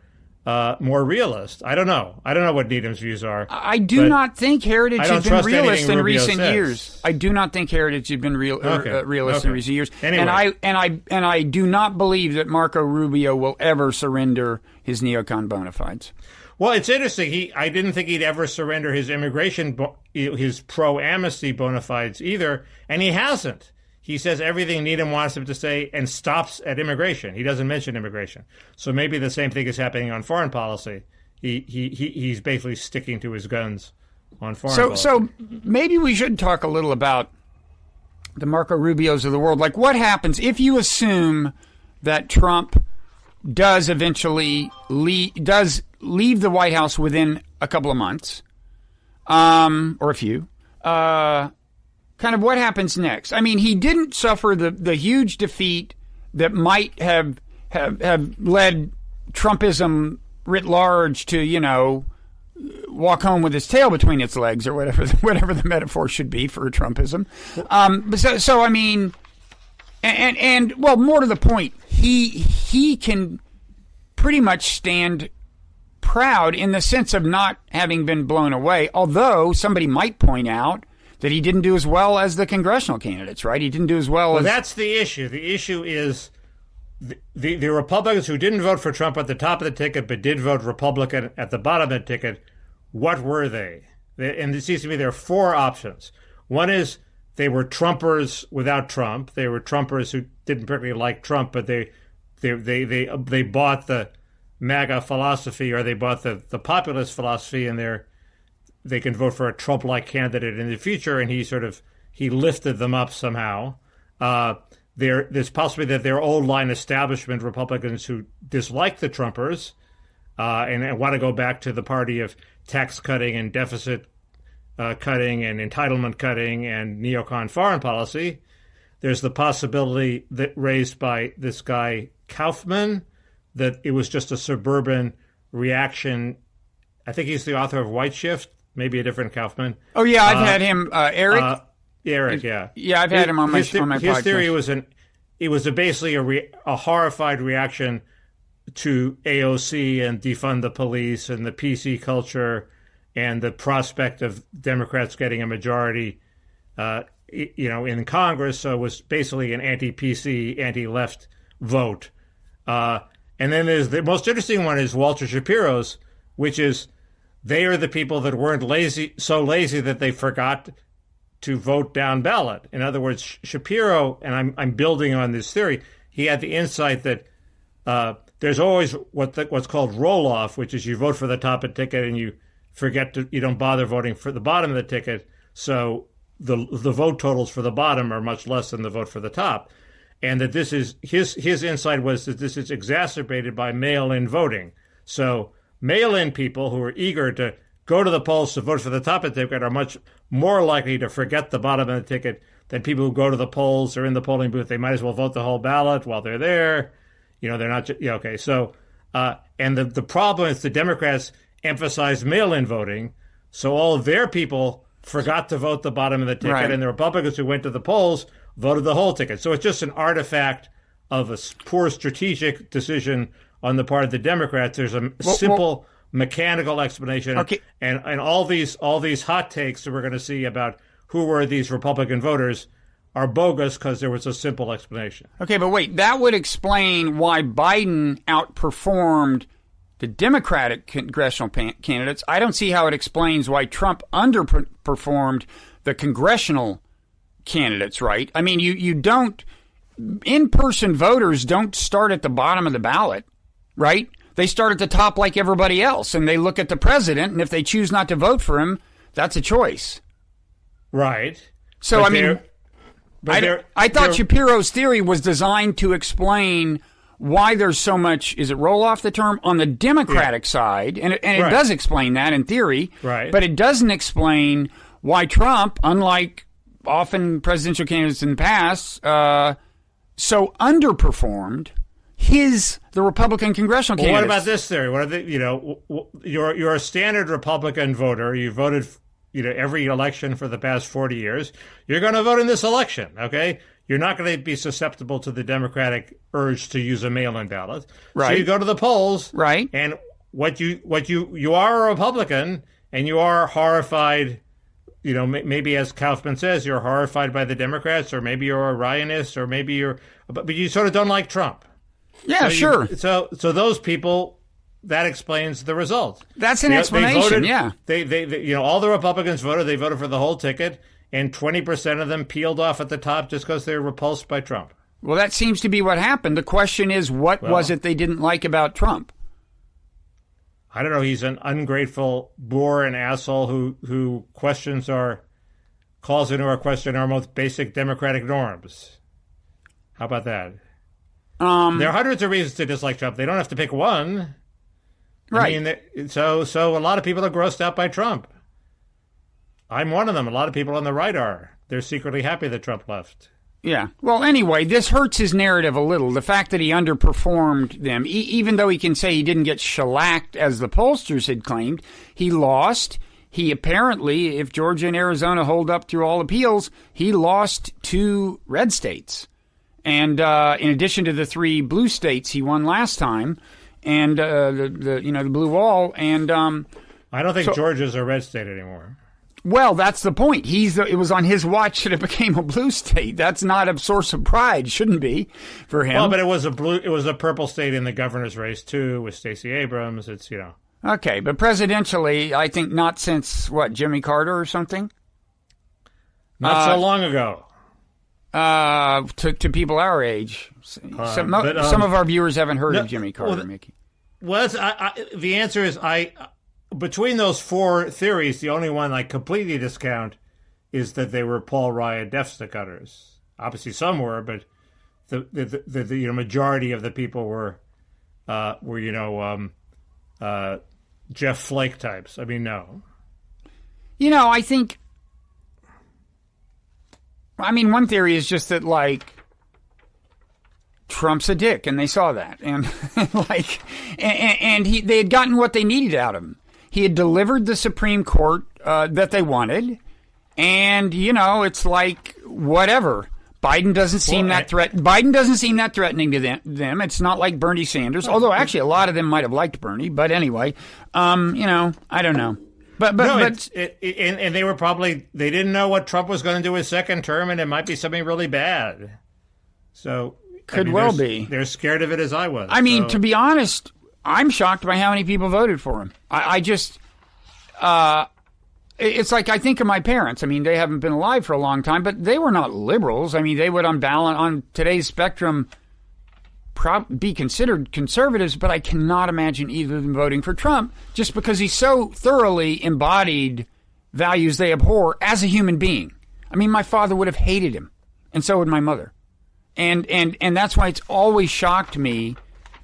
realist. I don't know what Needham's views are. I do not think Heritage has been realist in recent years. I do not think Heritage has been realist in recent years. Anyway. And I do not believe that Marco Rubio will ever surrender his neocon bona fides. Well, it's interesting. I didn't think he'd ever surrender his his pro-amnesty bona fides either, and he hasn't. He says everything Needham wants him to say and stops at immigration. He doesn't mention immigration. So maybe the same thing is happening on foreign policy. He's basically sticking to his guns on foreign policy. So maybe we should talk a little about the Marco Rubios of the world. Like, what happens if you assume that Trump does eventually leave the White House within a couple of months, or a few? Kind of what happens next? I mean, he didn't suffer the huge defeat that might have led Trumpism writ large to, walk home with its tail between its legs, or whatever the metaphor should be for Trumpism. So I mean, and well, more to the point, he can pretty much stand proud in the sense of not having been blown away, although somebody might point out that he didn't do as well as the congressional candidates, right? He didn't do as well as... That's the issue. The issue is the Republicans who didn't vote for Trump at the top of the ticket but did vote Republican at the bottom of the ticket, what were they? And it seems to me there are four options. One is they were Trumpers without Trump. They were Trumpers who didn't particularly like Trump, but they bought the MAGA philosophy, or they bought the populist philosophy, and they can vote for a Trump-like candidate in the future, and he lifted them up somehow. There's possibility that they're old line establishment Republicans who dislike the Trumpers and want to go back to the party of tax cutting and deficit cutting and entitlement cutting and neocon foreign policy. There's the possibility that raised by this guy Kaufman that it was just a suburban reaction. I think he's the author of White Shift, maybe a different Kaufman. Oh yeah, I've had him, Eric. Eric, yeah. Yeah, I've had him on my podcast. His theory was basically a horrified reaction to AOC and defund the police and the PC culture and the prospect of Democrats getting a majority, in Congress. So it was basically an anti-PC, anti-left vote. And then there's the most interesting one is Walter Shapiro's, which is they are the people that weren't so lazy that they forgot to vote down ballot. In other words, Shapiro, and I'm building on this theory, he had the insight that there's always what's called roll-off, which is you vote for the top of the ticket and you don't bother voting for the bottom of the ticket. So the vote totals for the bottom are much less than the vote for the top. And that this is his insight was that this is exacerbated by mail-in voting. So mail-in people who are eager to go to the polls to vote for the top of the ticket are much more likely to forget the bottom of the ticket than people who go to the polls or in the polling booth. They might as well vote the whole ballot while they're there. They're not. Okay. So, and the problem is the Democrats emphasized mail-in voting, so all of their people forgot to vote the bottom of the ticket, right. And the Republicans who went to the polls voted the whole ticket. So it's just an artifact of a poor strategic decision on the part of the Democrats. There's a simple mechanical explanation, okay. and all these hot takes that we're going to see about who were these Republican voters are bogus because there was a simple explanation. Okay, but wait, that would explain why Biden outperformed the Democratic congressional candidates. I don't see how it explains why Trump underperformed the congressional candidates, right? I mean, you don't, in-person voters don't start at the bottom of the ballot, right? They start at the top like everybody else, and they look at the president, and if they choose not to vote for him, that's a choice. Right. So, I thought Shapiro's theory was designed to explain why there's so much, is it roll off the term, on the Democratic side, and it right. does explain that in theory, right. But it doesn't explain why Trump, unlike often presidential candidates in the past, so underperformed the Republican congressional candidates. What about this theory? What are you're a standard Republican voter. You voted, every election for the past 40 years. You're going to vote in this election, okay? You're not going to be susceptible to the Democratic urge to use a mail-in ballot. Right. So you go to the polls, right? And you are a Republican, and you are horrified. Maybe as Kaufman says, you're horrified by the Democrats, or maybe you're a Ryanist, or maybe but you sort of don't like Trump. Yeah, sure. So those people, that explains the result. That's an explanation. They voted, yeah. They all the Republicans voted. They voted for the whole ticket, and 20% of them peeled off at the top just because they're repulsed by Trump. Well, that seems to be what happened. The question is, what was it they didn't like about Trump? I don't know. He's an ungrateful bore and asshole who calls into question our most basic democratic norms. How about that? There are hundreds of reasons to dislike Trump. They don't have to pick one. Right. I mean, so a lot of people are grossed out by Trump. I'm one of them. A lot of people on the right are. They're secretly happy that Trump left. Yeah. Well, anyway, this hurts his narrative a little. The fact that he underperformed them, even though he can say he didn't get shellacked as the pollsters had claimed, he lost. He apparently, if Georgia and Arizona hold up through all appeals, he lost 2 red states. And in addition to the 3 blue states he won last time, and the blue wall, and I don't think Georgia's a red state anymore. Well, that's the point. It was on his watch that it became a blue state. That's not a source of pride. Shouldn't be for him. Well, but it was a purple state in the governor's race too, with Stacey Abrams. It's Okay, but presidentially, I think not since Jimmy Carter or something. Not so long ago. To people our age, some of our viewers haven't heard of Jimmy Carter, Mickey. Well, the answer is between those 4 theories, the only one I completely discount is that they were Paul Ryan deficit cutters. Obviously, some were, but the majority of the people were Jeff Flake types. I mean, no. I think. I mean, one theory is just that Trump's a dick, and they saw that, and they had gotten what they needed out of him. He had delivered the Supreme Court that they wanted, and it's like whatever. Biden doesn't seem that threatening to them. It's not like Bernie Sanders, although actually a lot of them might have liked Bernie. But anyway, I don't know. But and they were they didn't know what Trump was going to do his second term, and it might be something really bad. So be. They're scared of it as I was. I mean, to be honest, I'm shocked by how many people voted for him. It's like I think of my parents. I mean, they haven't been alive for a long time, but they were not liberals. I mean, they would on today's spectrum be considered conservatives, but I cannot imagine either of them voting for Trump just because he so thoroughly embodied values they abhor as a human being. I mean, my father would have hated him, and so would my mother. And that's why it's always shocked me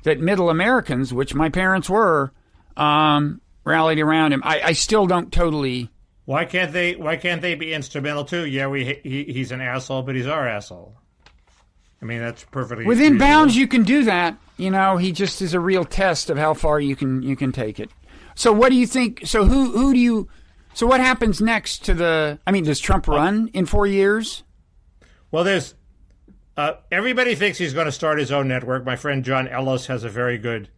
that middle Americans, which my parents were, rallied around him. I still don't totally. Why can't they be instrumental too? Yeah, he's an asshole, but he's our asshole. I mean, that's perfectly within bounds. You can do that. He just is a real test of how far you can take it. So, what do you think? So, who do you? So, what happens next to the? I mean, does Trump run in 4 years? Well, there's everybody thinks he's going to start his own network. My friend John Ellis has a very good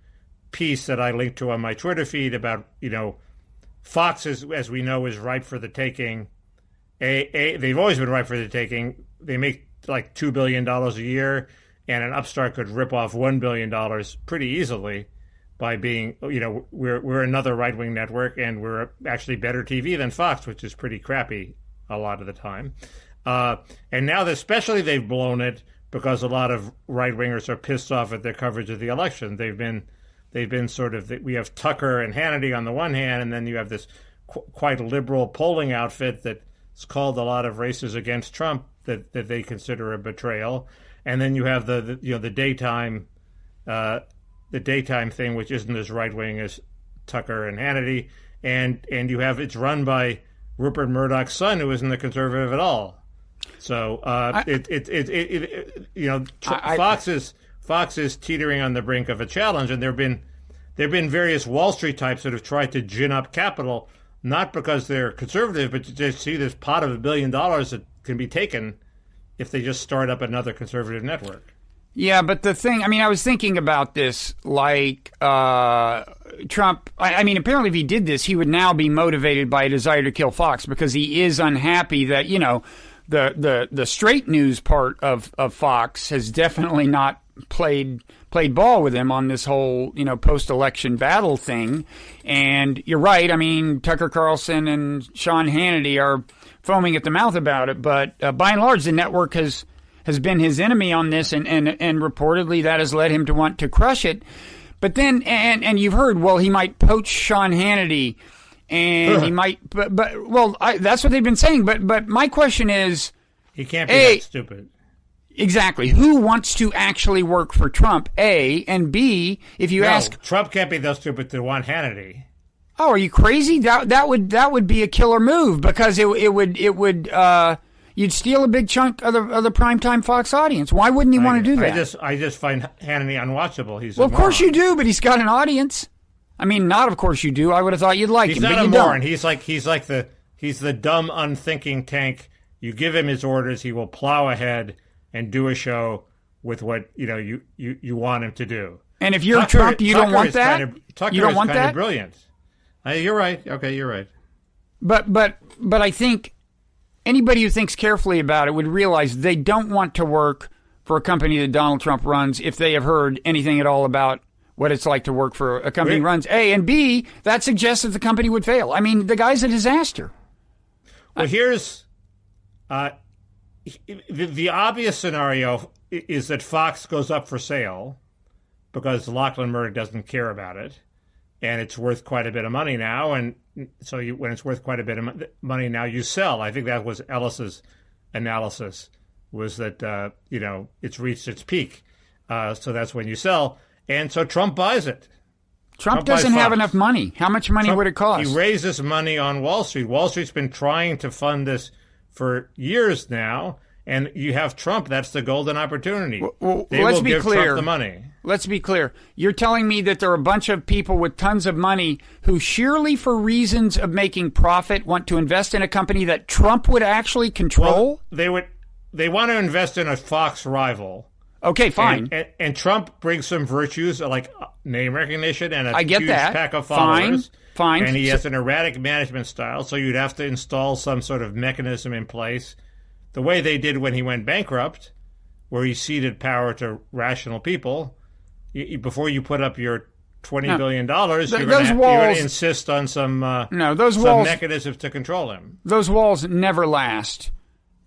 piece that I linked to on my Twitter feed about Fox, as we know, is ripe for the taking. They've always been ripe for the taking. They make like $2 billion a year, and an upstart could rip off $1 billion pretty easily by being, we're another right-wing network, and we're actually better TV than Fox, which is pretty crappy a lot of the time. And now, especially, they've blown it because a lot of right-wingers are pissed off at their coverage of the election. They've been sort of, we have Tucker and Hannity on the one hand, and then you have this quite liberal polling outfit that's called a lot of races against Trump that they consider a betrayal, and then you have the daytime thing, which isn't as right wing as Tucker and Hannity, and you have it's run by Rupert Murdoch's son, who isn't a conservative at all. So Fox is teetering on the brink of a challenge, and there've been various Wall Street types that have tried to gin up capital, not because they're conservative, but to just see this pot of $1 billion that can be taken if they just start up another conservative network. Yeah, but the thing, I mean, I was thinking about this, like Trump, I mean, apparently if he did this, he would now be motivated by a desire to kill Fox because he is unhappy that, the straight news part of Fox has definitely not played ball with him on this whole, post-election battle thing. And you're right. I mean, Tucker Carlson and Sean Hannity are foaming at the mouth about it. But by and large, the network has been his enemy on this, and reportedly that has led him to want to crush it. But then, and you've heard, well, he might poach Sean Hannity, and he might, that's what they've been saying. But my question is, he can't be that stupid. Exactly. Who wants to actually work for Trump? A, and B, if you ask, Trump can't be that stupid to want Hannity. Oh, are you crazy? That would be a killer move because it would You'd steal a big chunk of the primetime Fox audience. Why wouldn't he want to do that? I just find Hannity unwatchable. He's well, of course you do, but he's got an audience. I mean, not of course you do. I would have thought you'd like him, but you don't. He's not a moron. He's the dumb, unthinking tank. You give him his orders, he will plow ahead and do a show with what you want him to do. And if you're Trump, you don't want that. You don't want that. Kind of brilliant. You're right. Okay, you're right. But I think anybody who thinks carefully about it would realize they don't want to work for a company that Donald Trump runs if they have heard anything at all about what it's like to work for a company that runs A, and B, that suggests that the company would fail. I mean, the guy's a disaster. Well, here's the obvious scenario is that Fox goes up for sale because Lachlan Murdoch doesn't care about it, and it's worth quite a bit of money now. And so when it's worth quite a bit of money now, you sell. I think that was Ellis's analysis, was that it's reached its peak, so that's when you sell. And so Trump buys it. Trump doesn't have enough money. How much money would it cost? He raises money on Wall Street. Wall Street's been trying to fund this for years now, and you have Trump. That's the golden opportunity. Well, they let's will be give clear. Trump the money. Let's be clear. You're telling me that there are a bunch of people with tons of money who sheerly for reasons of making profit want to invest in a company that Trump would actually control? Well, they want to invest in a Fox rival. Okay, fine. And Trump brings some virtues like name recognition and a huge that. pack of followers. Fine. And he has an erratic management style, so you'd have to install some sort of mechanism in place, the way they did when he went bankrupt, where he ceded power to rational people. Before you put up your $20 billion, you're going to insist on some mechanisms to control him. Those walls never last.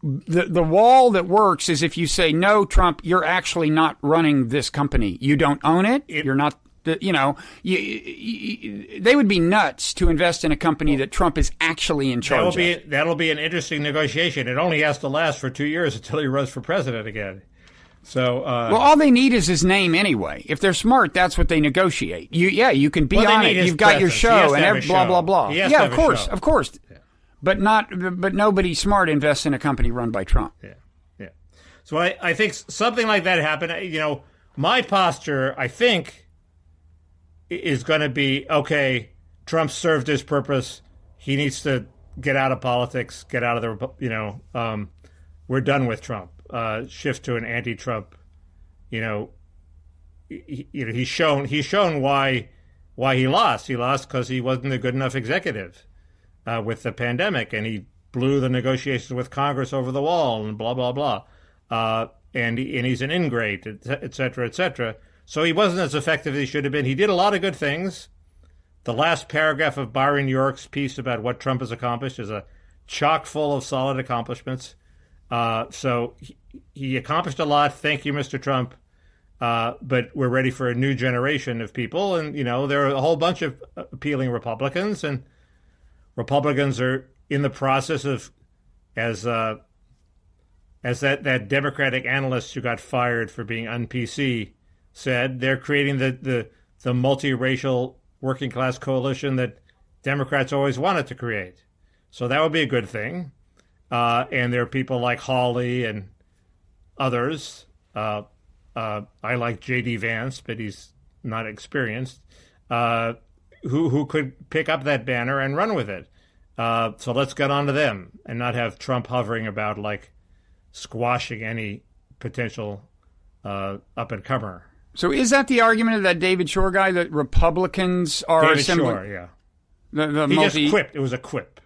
The wall that works is if you say, no, Trump, you're actually not running this company. You don't own it. You're not, they would be nuts to invest in a company that Trump is actually in charge of. That'll be an interesting negotiation. It only has to last for 2 years until he runs for president again. So, well, all they need is his name anyway. If they're smart, that's what they negotiate. You can be on it. You've got your show and blah, blah, blah. Yeah, of course. Yeah. But nobody smart invests in a company run by Trump. Yeah. So I think something like that happened. My posture, I think, is going to be, okay, Trump served his purpose. He needs to get out of politics, get out of the, we're done with Trump. Shift to an anti-Trump. He's shown why he lost. He lost because he wasn't a good enough executive. With the pandemic, and he blew the negotiations with Congress over the wall, and blah blah blah, and he's an ingrate, et cetera, et cetera. So he wasn't as effective as he should have been. He did a lot of good things. The last paragraph of Byron York's piece about what Trump has accomplished is a chock full of solid accomplishments. So he accomplished a lot. Thank you, Mr. Trump. But we're ready for a new generation of people, and there are a whole bunch of appealing Republicans, and Republicans are in the process of, as that Democratic analyst who got fired for being un-PC said, they're creating the multiracial working class coalition that Democrats always wanted to create. So that would be a good thing. And there are people like Hawley and others. I like J.D. Vance, but he's not experienced. Who could pick up that banner and run with it. So let's get on to them and not have Trump hovering about like squashing any potential up-and-comer. So is that the argument of that David Shore guy, that Republicans are David Shore, yeah. He just quipped. It was a quip.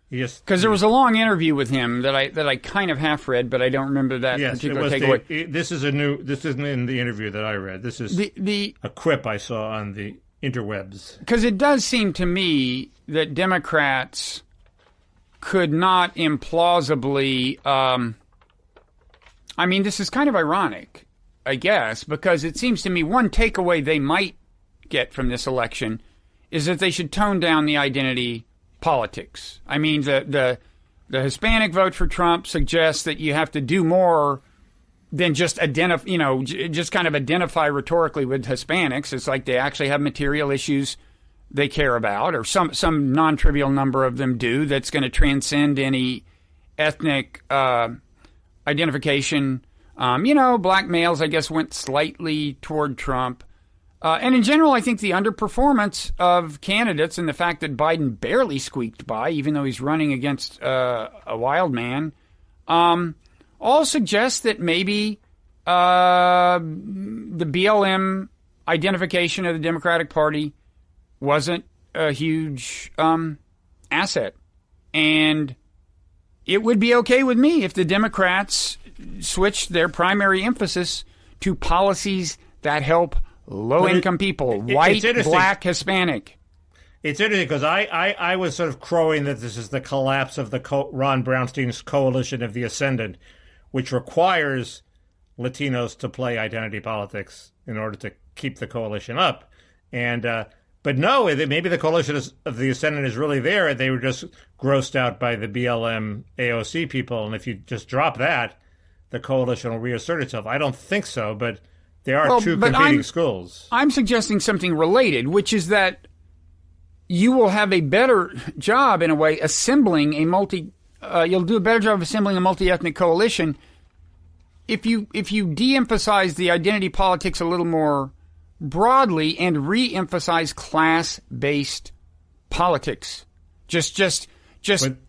Because there was a long interview with him that I kind of half read, but I don't remember that particular takeaway. This isn't in the interview that I read. This is a quip I saw on the interwebs. Because it does seem to me that Democrats could not implausibly, this is kind of ironic, I guess, because it seems to me one takeaway they might get from this election is that they should tone down the identity politics. I mean, the Hispanic vote for Trump suggests that you have to do more than just identify rhetorically with Hispanics. It's like they actually have material issues they care about, or some non-trivial number of them do, that's going to transcend any ethnic identification. Black males, I guess, went slightly toward Trump. And in general, I think the underperformance of candidates and the fact that Biden barely squeaked by, even though he's running against a wild man, all suggest that maybe the BLM identification of the Democratic Party wasn't a huge asset. And it would be okay with me if the Democrats switched their primary emphasis to policies that help low-income people, white, black, Hispanic. It's interesting because I was sort of crowing that this is the collapse of the Ron Brownstein's coalition of the ascendant, which requires Latinos to play identity politics in order to keep the coalition up. And but no, maybe the coalition of the ascendant is really there. They were just grossed out by the BLM AOC people. And if you just drop that, the coalition will reassert itself. I don't think so, but there are two competing schools. I'm suggesting something related, which is that you will have a better job, in a way, assembling a you'll do a better job of assembling a multi-ethnic coalition if you de-emphasize the identity politics a little more broadly and re-emphasize class-based politics. Just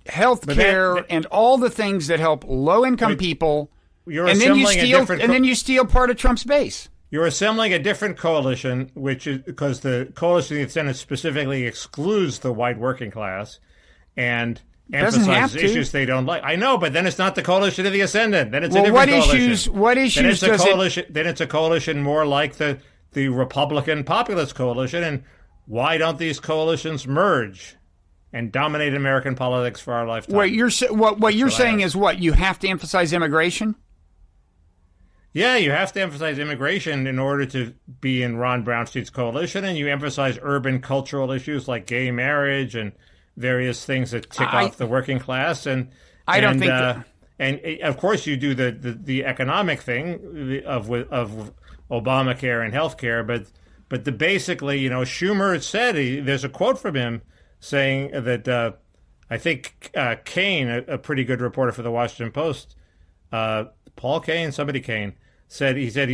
health care and all the things that help low-income people. And then you steal part of Trump's base. You're assembling a different coalition, which is because the coalition of the Senate specifically excludes the white working class and emphasizes issues they don't like. I know, but then it's not the coalition of the ascendant. Then it's a different coalition. What issues does it? Then it's a coalition more like the Republican populist coalition. And why don't these coalitions merge and dominate American politics for our lifetime? What you're saying is what? You have to emphasize immigration? Yeah, you have to emphasize immigration in order to be in Ron Brownstein's coalition, and you emphasize urban cultural issues like gay marriage and various things that tick off the working class. And I don't think that. And of course, you do the economic thing of Obamacare and healthcare, but basically, Schumer said there's a quote from him saying that I think Kane, a pretty good reporter for the Washington Post, Paul Kane, somebody Kane. He said,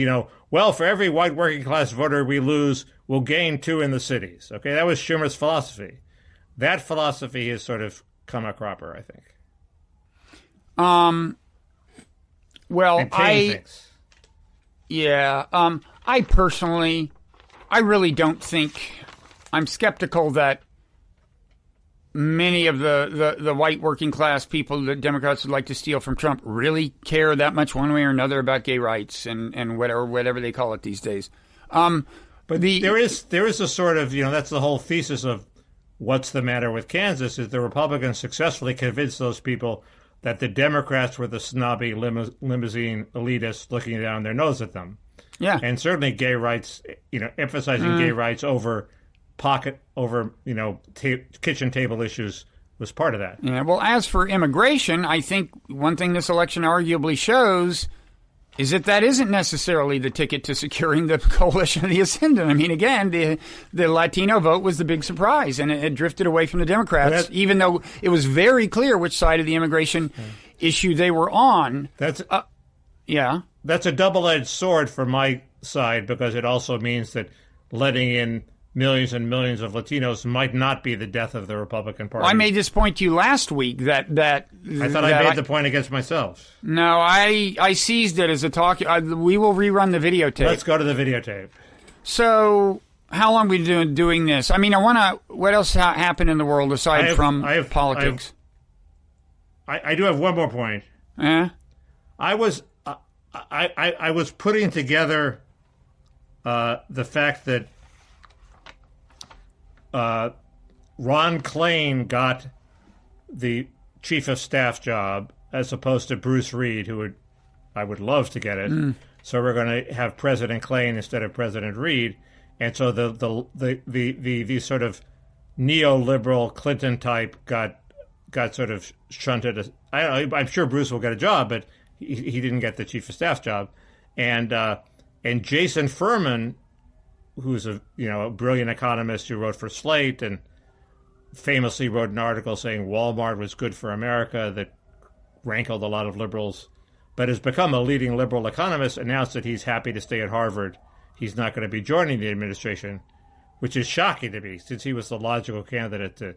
well, for every white working class voter we lose, we'll gain 2 in the cities. Okay, that was Schumer's philosophy. That philosophy has sort of come a cropper, I think. Well, I personally, I really don't think, I'm skeptical that many of the white working class people that Democrats would like to steal from Trump really care that much one way or another about gay rights and whatever they call it these days. But there is a sort of, that's the whole thesis of what's the matter with Kansas, is the Republicans successfully convinced those people that the Democrats were the snobby limousine elitists looking down their nose at them. Yeah. And certainly gay rights, emphasizing gay rights over kitchen table issues was part of that. Yeah, well, as for immigration, I think one thing this election arguably shows is that isn't necessarily the ticket to securing the coalition of the ascendant. I mean, again, the Latino vote was the big surprise, and it drifted away from the Democrats, even though it was very clear which side of the immigration issue they were on. That's a double-edged sword for my side, because it also means that letting in millions and millions of Latinos might not be the death of the Republican Party. Well, I made this point to you last week that I thought I made the point against myself. No, I seized it as a talk. We will rerun the videotape. Let's go to the videotape. So, how long are we doing this? I mean, what else happened in the world aside from politics? I do have one more point. I was putting together the fact that Ron Klain got the chief of staff job as opposed to Bruce Reed, I would love to get it. So we're going to have President Klain instead of President Reed, and so the sort of neoliberal Clinton type got sort of shunted. I'm sure Bruce will get a job, but he didn't get the chief of staff job, and Jason Furman, who's a brilliant economist who wrote for Slate and famously wrote an article saying Walmart was good for America that rankled a lot of liberals, but has become a leading liberal economist, announced that he's happy to stay at Harvard. He's not going to be joining the administration, which is shocking to me, since he was the logical candidate to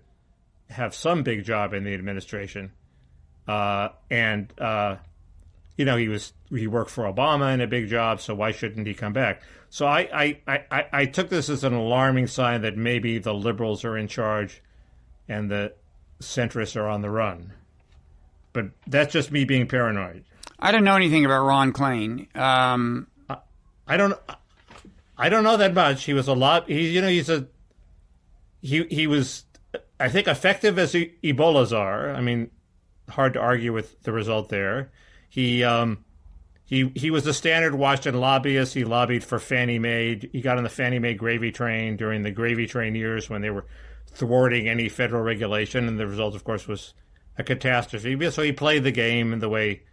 have some big job in the administration. He worked for Obama in a big job, so why shouldn't he come back? So I took this as an alarming sign that maybe the liberals are in charge and the centrists are on the run. But that's just me being paranoid. I don't know anything about Ron Klain. I don't know that much. He was a lot. He was, I think, effective as Ebola czar. I mean, hard to argue with the result there. He was a standard Washington lobbyist. He lobbied for Fannie Mae. He got on the Fannie Mae gravy train during the gravy train years when they were thwarting any federal regulation, and the result, of course, was a catastrophe. So he played the game in the way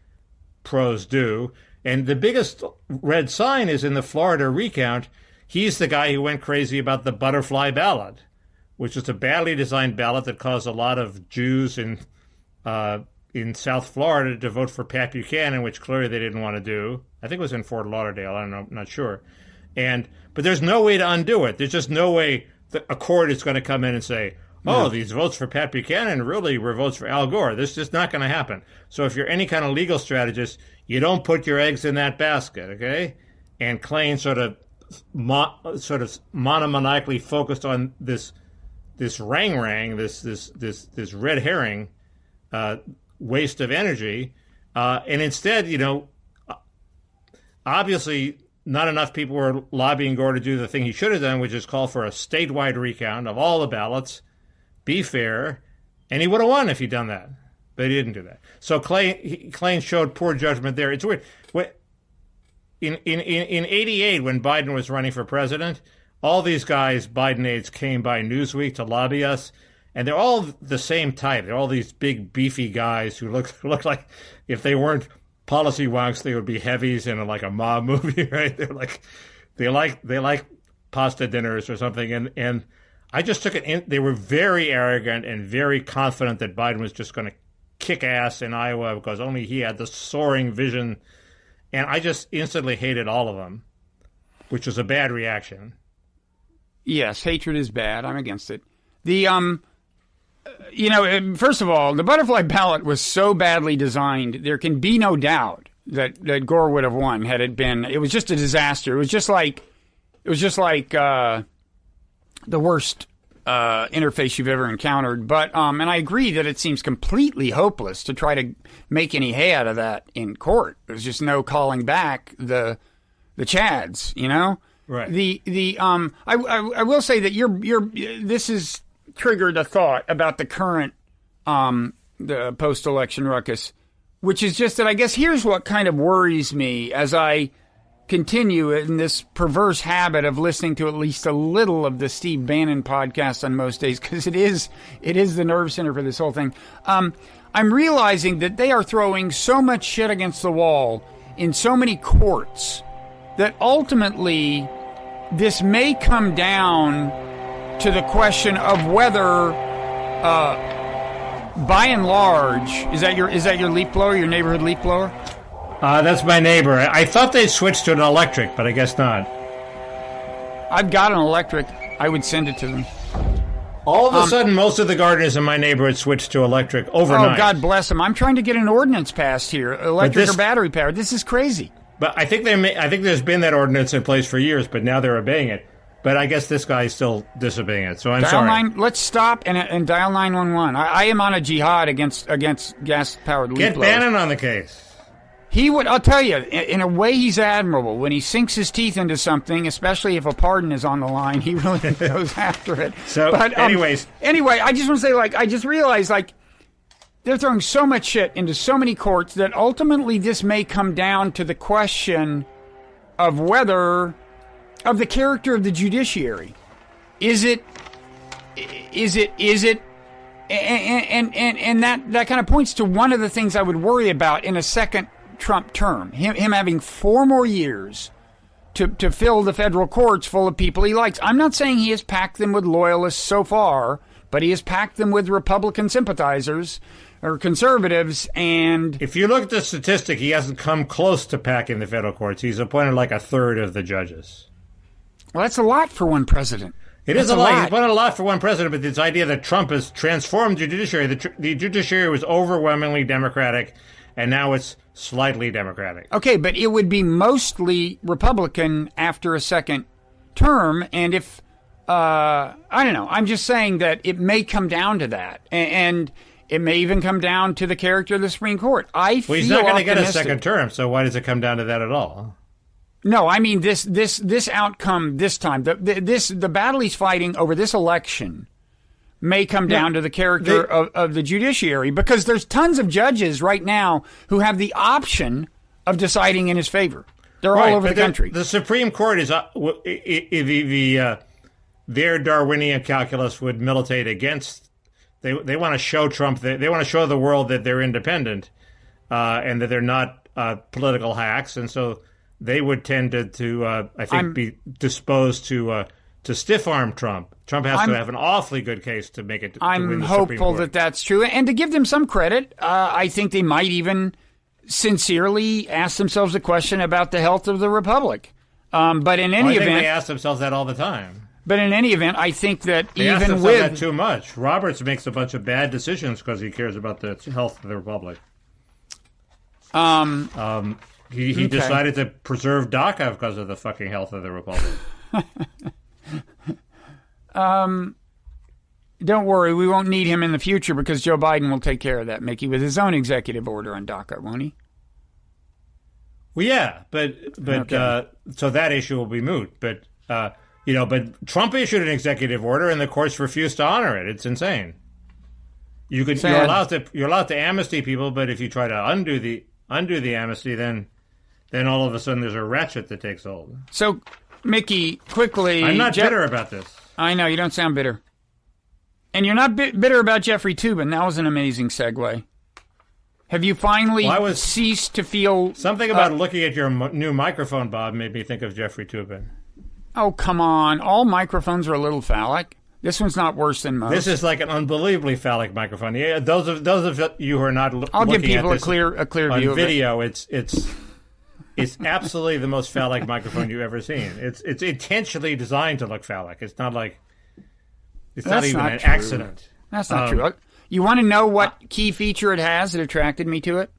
pros do. And the biggest red sign is in the Florida recount. He's the guy who went crazy about the butterfly ballot, which is a badly designed ballot that caused a lot of Jews in South Florida to vote for Pat Buchanan, which clearly they didn't want to do. I think it was in Fort Lauderdale. I don't know. I'm not sure. But there's no way to undo it. There's just no way that a court is going to come in and say, oh, these votes for Pat Buchanan really were votes for Al Gore. This is just not going to happen. So if you're any kind of legal strategist, you don't put your eggs in that basket, okay? And Klain sort of monomaniacally focused on this rang-rang, this red herring waste of energy. And instead, obviously not enough people were lobbying Gore to do the thing he should have done, which is call for a statewide recount of all the ballots, be fair, and he would have won if he'd done that. But he didn't do that. So Klain showed poor judgment there. It's weird. In 88, when Biden was running for president, all these guys, Biden aides, came by Newsweek to lobby us, and they're all the same type. They're all these big, beefy guys who look like if they weren't policy wonks, they would be heavies in like a mob movie, right? They like pasta dinners or something, and I just took it in. They were very arrogant and very confident that Biden was just going to kick ass in Iowa because only he had the soaring vision, and I just instantly hated all of them, which was a bad reaction. Yes, hatred is bad. I'm against it. First of all, the butterfly ballot was so badly designed, there can be no doubt that Gore would have won had it been. It was just a disaster. It was just like the worst interface you've ever encountered. But and I agree that it seems completely hopeless to try to make any hay out of that in court. There's just no calling back the Chads, Right. I will say that this has triggered a thought about the current the post-election ruckus, which is just that I guess here's what kind of worries me as I continue in this perverse habit of listening to at least a little of the Steve Bannon podcast on most days, because it is the nerve center for this whole thing. I'm realizing that they are throwing so much shit against the wall in so many courts that ultimately this may come down to the question of whether, by and large, is that your leaf blower, your neighborhood leaf blower? That's my neighbor. I thought they'd switched to an electric, but I guess not. I've got an electric. I would send it to them. All of a sudden, most of the gardeners in my neighborhood switched to electric overnight. Oh, God bless them. I'm trying to get an ordinance passed here, electric or battery powered. This is crazy. But I think there's been that ordinance in place for years, but now they're obeying it. But I guess this guy is still disobeying it, so I'm sorry. Let's stop and dial 911. I am on a jihad against gas-powered leaf blowers. Get Bannon on the case. He would, I'll tell you, in a way he's admirable. When he sinks his teeth into something, especially if a pardon is on the line, he really goes after it. Anyway, I just want to say, I just realized, they're throwing so much shit into so many courts that ultimately this may come down to the question of whether, of the character of the judiciary. Is it, and that kind of points to one of the things I would worry about in a second Trump term. Him having 4 more years to fill the federal courts full of people he likes. I'm not saying he has packed them with loyalists so far, but he has packed them with Republican sympathizers. or conservatives, and if you look at the statistic, he hasn't come close to packing the federal courts. He's appointed like a third of the judges. well, that's a lot for one president. It is a lot. He's appointed a lot for one president, but this idea that Trump has transformed the judiciary, the judiciary was overwhelmingly Democratic, and now it's slightly Democratic. Okay, but it would be mostly Republican after a second term, and if I don't know, I'm just saying that it may come down to that, and it may even come down to the character of the Supreme Court. Well, he's not going to get a second term, so why does it come down to that at all? No, I mean this outcome this time. The battle he's fighting over this election may come down to the character of the judiciary, because there's tons of judges right now who have the option of deciding in his favor. They're all over the country. The Supreme Court is their Darwinian calculus would militate against. They want to show Trump they want to show the world that they're independent and that they're not political hacks, and so they would tend to I think be disposed to stiff arm Trump. Trump has to have an awfully good case to make it. I'm win the hopeful that that's true, and to give them some credit, I think they might even sincerely ask themselves a question about the health of the republic. But in any event, they ask themselves that all the time. But in any event, I think that they ask themselves that too much. Roberts makes a bunch of bad decisions because he cares about the health of the republic. He decided to preserve DACA because of the fucking health of the republic. Don't worry, we won't need him in the future because Joe Biden will take care of that, Mickey, with his own executive order on DACA, won't he? Well, yeah, but okay. So that issue will be moot. But but Trump issued an executive order, and the courts refused to honor it. It's insane. You're allowed to amnesty people, but if you try to undo the amnesty, then all of a sudden there's a ratchet that takes hold. So, Mickey, quickly, I'm not bitter about this. I know you don't sound bitter. And you're not bitter about Jeffrey Toobin. That was an amazing segue. Have you finally ceased to feel... Something about looking at your new microphone, Bob, made me think of Jeffrey Toobin. Oh, come on. All microphones are a little phallic. This one's not worse than most. This is like an unbelievably phallic microphone. Yeah, those of you who are not I'll looking give people at this a clear on view of video, it's absolutely the most phallic microphone you've ever seen. It's intentionally designed to look phallic. It's not like... It's not even an accident. That's not true. You want to know what key feature it has that attracted me to it?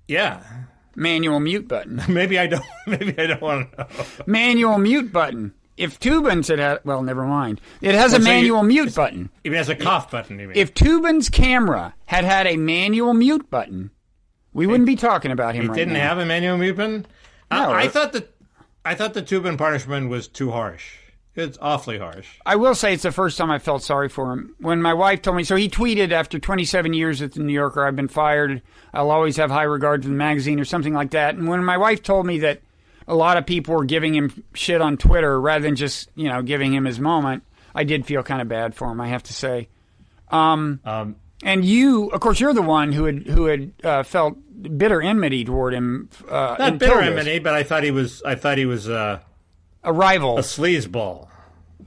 Yeah. Manual mute button. Maybe I don't want to know. Manual mute button. If Toobin's well, never mind. It has a manual mute button. It has a cough button, you mean? If Toobin's camera had a manual mute button, we wouldn't be talking about him right now. It didn't have a manual mute button? No, I thought the Toobin punishment was too harsh. It's awfully harsh. I will say it's the first time I felt sorry for him. When my wife told me, so he tweeted, after 27 years at the New Yorker, I've been fired. I'll always have high regard for the magazine or something like that. And when my wife told me that a lot of people were giving him shit on Twitter rather than just, giving him his moment, I did feel kind of bad for him, I have to say. And you, of course, you're the one who had felt bitter enmity toward him. Not bitter enmity, but I thought he was a rival. A sleazeball.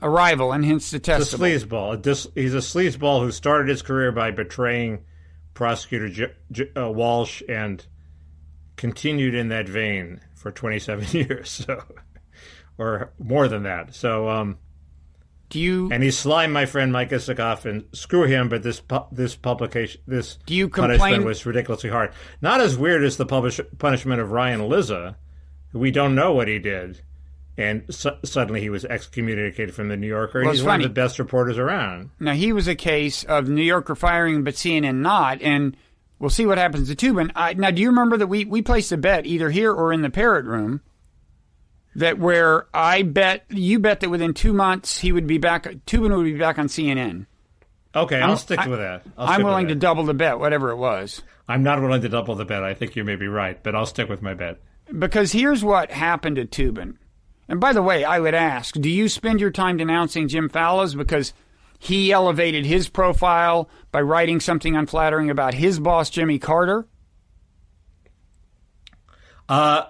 A rival, and hence detestable. He's a sleazeball. He's a sleazeball who started his career by betraying prosecutor Walsh and continued in that vein for 27 years, or more than that. So, and he slimed my friend Mike Isikoff, and screw him, but this punishment was ridiculously hard. Not as weird as the punishment of Ryan Lizza, who we don't know what he did. And suddenly he was excommunicated from the New Yorker. Well, he's one of the best reporters around. Now, he was a case of New Yorker firing but CNN not, and we'll see what happens to Toobin. Now, do you remember that we placed a bet either here or in the Parrot Room that where you bet that within 2 months Toobin would be back on CNN? Okay, I'll stick with that. I'm willing to double the bet, whatever it was. I'm not willing to double the bet. I think you may be right, but I'll stick with my bet. Because here's what happened to Toobin. And by the way, I would ask, do you spend your time denouncing Jim Fallows because he elevated his profile by writing something unflattering about his boss, Jimmy Carter? I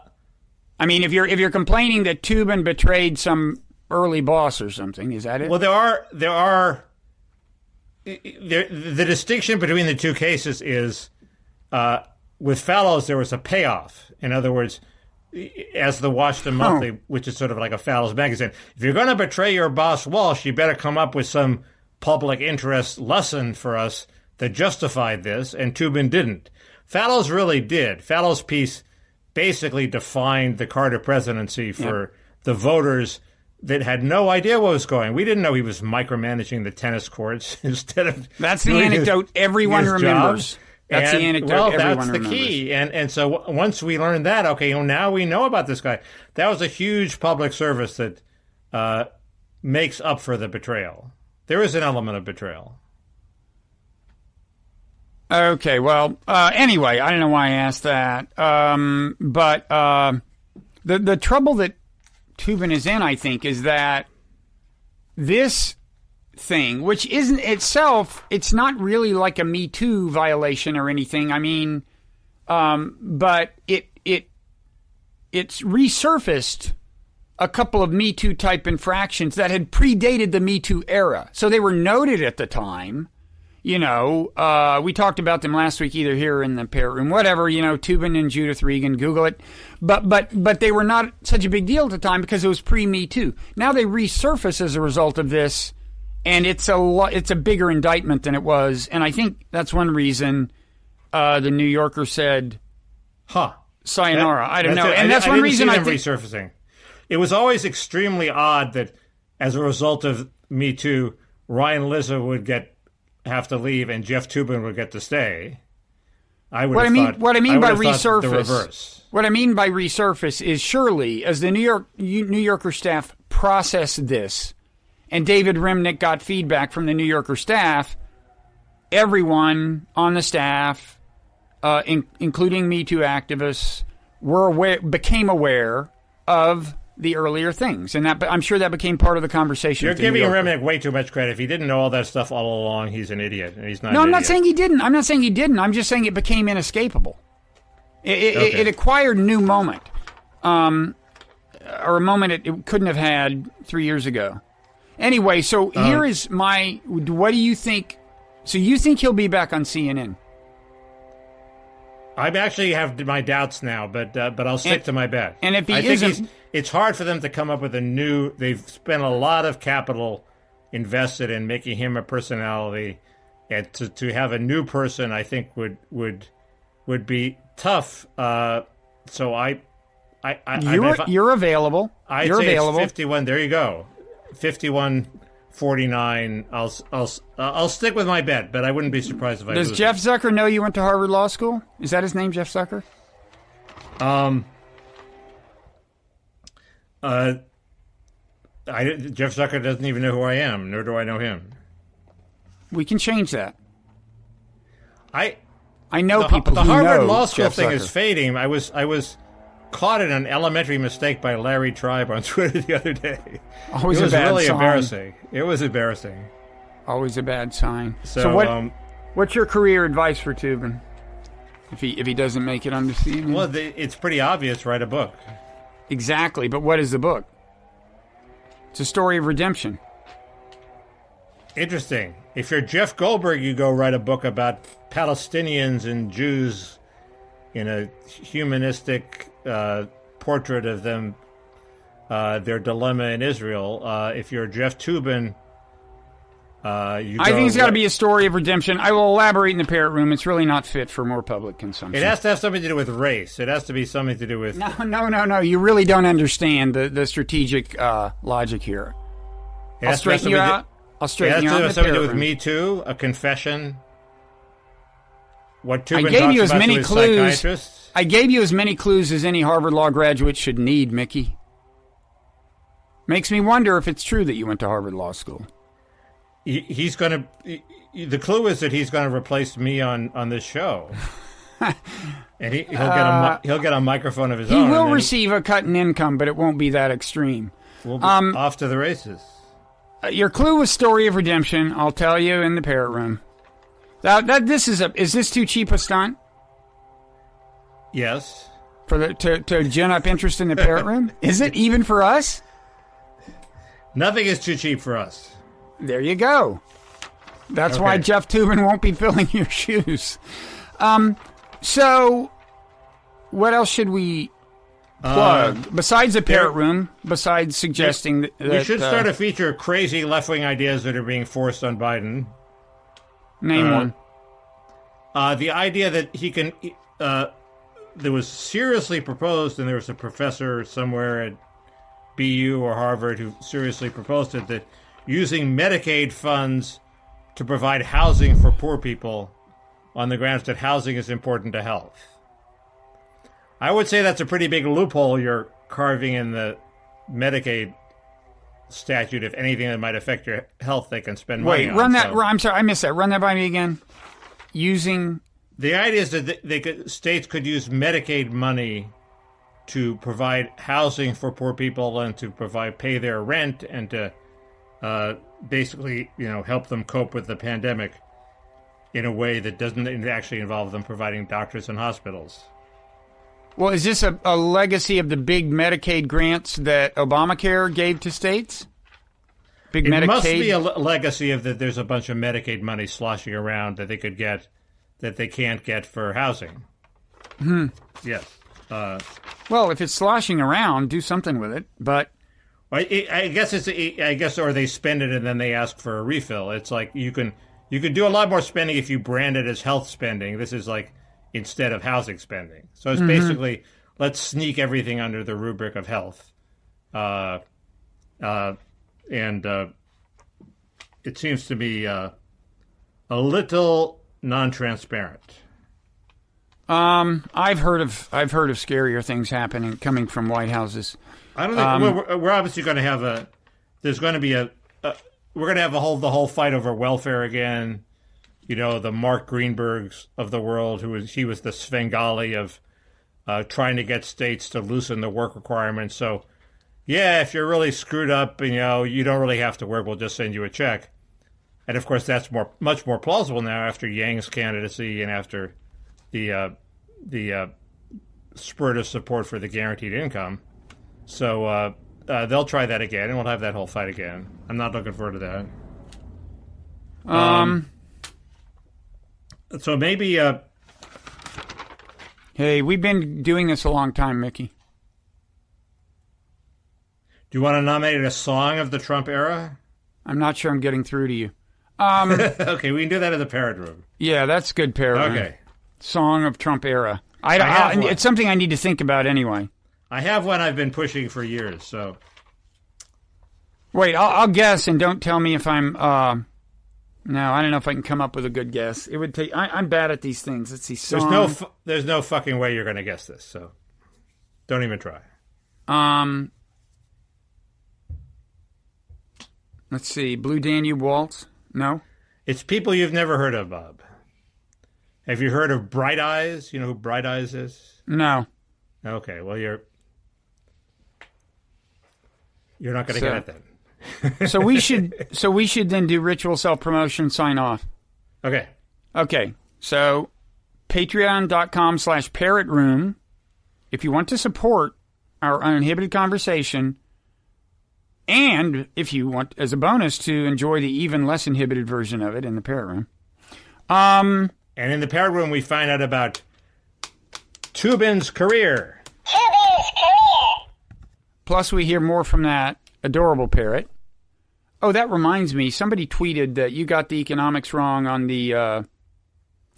mean, if you're complaining that Toobin betrayed some early boss or something, is that it? Well, the distinction between the two cases is with Fallows, there was a payoff. In other words, as the Washington Monthly, which is sort of like a Fallows magazine, if you're going to betray your boss Walsh, you better come up with some public interest lesson for us that justified this, and Toobin didn't. Fallows really did. Fallows' piece basically defined the Carter presidency for the voters that had no idea what was going. We didn't know he was micromanaging the tennis courts instead of. That's the anecdote everyone remembers. That's the anecdote everyone remembers. That's the key. And so once we learned that, okay, now we know about this guy. That was a huge public service that makes up for the betrayal. There is an element of betrayal. Okay, well, anyway, I don't know why I asked that. But the trouble that Toobin is in, I think, is that this thing, which isn't itself, it's not really like a Me Too violation or anything. I mean, but it's resurfaced a couple of Me Too type infractions that had predated the Me Too era. So they were noted at the time. You know, we talked about them last week, either here or in the parrot room, whatever, you know, Toobin and Judith Regan, Google it. But they were not such a big deal at the time because it was pre-Me Too. Now they resurface as a result of this, and it's a bigger indictment than it was. And I think that's one reason the New Yorker said, sayonara. I don't know. And that's one reason I think resurfacing. It was always extremely odd that as a result of Me Too, Ryan Lizza would have to leave and Jeff Toobin would get to stay. What I mean by resurface is surely as the New Yorker staff processed this and David Remnick got feedback from the New Yorker staff, everyone on the staff, including Me Too activists, became aware of the earlier things, and that I'm sure that became part of the conversation. You're giving Remnick way too much credit. If he didn't know all that stuff all along, he's an idiot, and he's not. No, I'm not saying he didn't. I'm just saying it became inescapable. It acquired a new moment, or a moment it couldn't have had 3 years ago. Anyway, so here is my. What do you think? So you think he'll be back on CNN? I actually have my doubts now, but I'll stick to my bet. And if he isn't, it's hard for them to come up with a new. They've spent a lot of capital invested in making him a personality, and to have a new person, I think would be tough. So you're available. You're available. 51. There you go. 51-49. I'll stick with my bet, but I wouldn't be surprised if I lose. Does Jeff Zucker know you went to Harvard Law School? Is that his name, Jeff Zucker? Jeff Zucker doesn't even know who I am, nor do I know him. We can change that. I know people the who Harvard know Law School Jeff thing Zucker. is fading. I was caught in an elementary mistake by Larry Tribe on Twitter the other day. Always it was a bad really sign. embarrassing. It was embarrassing. Always a bad sign. So what's your career advice for Toobin if he doesn't make it on the scene? Well, it's pretty obvious. Write a book. Exactly, but what is the book? It's a story of redemption. Interesting. If you're Jeff Goldberg, you go write a book about Palestinians and Jews in a humanistic portrait of them, their dilemma in Israel. If you're Jeff Toobin, I think it's got to be a story of redemption. I will elaborate in the parrot room. It's really not fit for more public consumption. It has to have something to do with race. It has to be something to do with... No. You really don't understand the strategic logic here. I'll straighten you out. It has to have something to do with Me Too, a confession. What Toobin I gave talks you as about many to his clues. psychiatrists. I gave you as many clues as any Harvard Law graduate should need, Mickey. Makes me wonder if it's true that you went to Harvard Law School. He's going to... The clue is that he's going to replace me on this show. And he'll get a microphone of his own. He will receive a cut in income, but it won't be that extreme. We'll be off to the races. Your clue was story of redemption. I'll tell you in the parrot room. Is this too cheap a stunt? Yes. To gin up interest in the parrot room? Is it even for us? Nothing is too cheap for us. There you go. That's why Jeff Toobin won't be filling your shoes. So, what else should we plug? Besides the Parrot Room, besides suggesting that... We should start a feature of crazy left-wing ideas that are being forced on Biden. Name one. The idea that he can... that was seriously proposed, and there was a professor somewhere at BU or Harvard who seriously proposed it, that using Medicaid funds to provide housing for poor people on the grounds that housing is important to health. I would say that's a pretty big loophole you're carving in the Medicaid statute. If anything that might affect your health, they can spend money on. Run that. I'm sorry, I missed that. Run that by me again. Using... The idea is that states could use Medicaid money to provide housing for poor people and to pay their rent and to basically, help them cope with the pandemic in a way that doesn't actually involve them providing doctors and hospitals. Well, is this a legacy of the big Medicaid grants that Obamacare gave to states? Big It Medicaid? must be a legacy of that. There's a bunch of Medicaid money sloshing around that they could get that they can't get for housing. Yes. Well, if it's sloshing around, do something with it. But I guess, or they spend it and then they ask for a refill. It's like you can do a lot more spending if you brand it as health spending. This is like instead of housing spending. So it's basically let's sneak everything under the rubric of health, and it seems to be a little non-transparent. I've heard of scarier things coming from White Houses. I don't think we're obviously going to have we're going to have the whole fight over welfare again. The Mark Greenbergs of the world, he was the Svengali of trying to get states to loosen the work requirements. So, yeah, if you're really screwed up, you don't really have to work. We'll just send you a check. And of course, that's much more plausible now after Yang's candidacy and after the spurt of support for the guaranteed income. So they'll try that again, and we'll have that whole fight again. I'm not looking forward to that. So maybe... hey, we've been doing this a long time, Mickey. Do you want to nominate a song of the Trump era? I'm not sure I'm getting through to you. Okay, we can do that in the Parrot Room. Yeah, that's good Parrot Room. Okay. Song of Trump era. It's something I need to think about anyway. I have one I've been pushing for years, so... Wait, I'll guess, and don't tell me if I'm... No, I don't know if I can come up with a good guess. It would take... I'm bad at these things. Let's see. Song. There's no fucking way you're going to guess this, so... Don't even try. Let's see. Blue Danube Waltz? No? It's people you've never heard of, Bob. Have you heard of Bright Eyes? You know who Bright Eyes is? No. Okay, well, you're not going to get it then. so we should then do ritual self-promotion, sign off. Okay. Okay. So patreon.com/parrot room. If you want to support our uninhibited conversation, and if you want, as a bonus, to enjoy the even less inhibited version of it in the Parrot Room. And in the Parrot Room, we find out about Toobin's career. Plus, we hear more from that adorable parrot. Oh, that reminds me. Somebody tweeted that you got the economics wrong on the...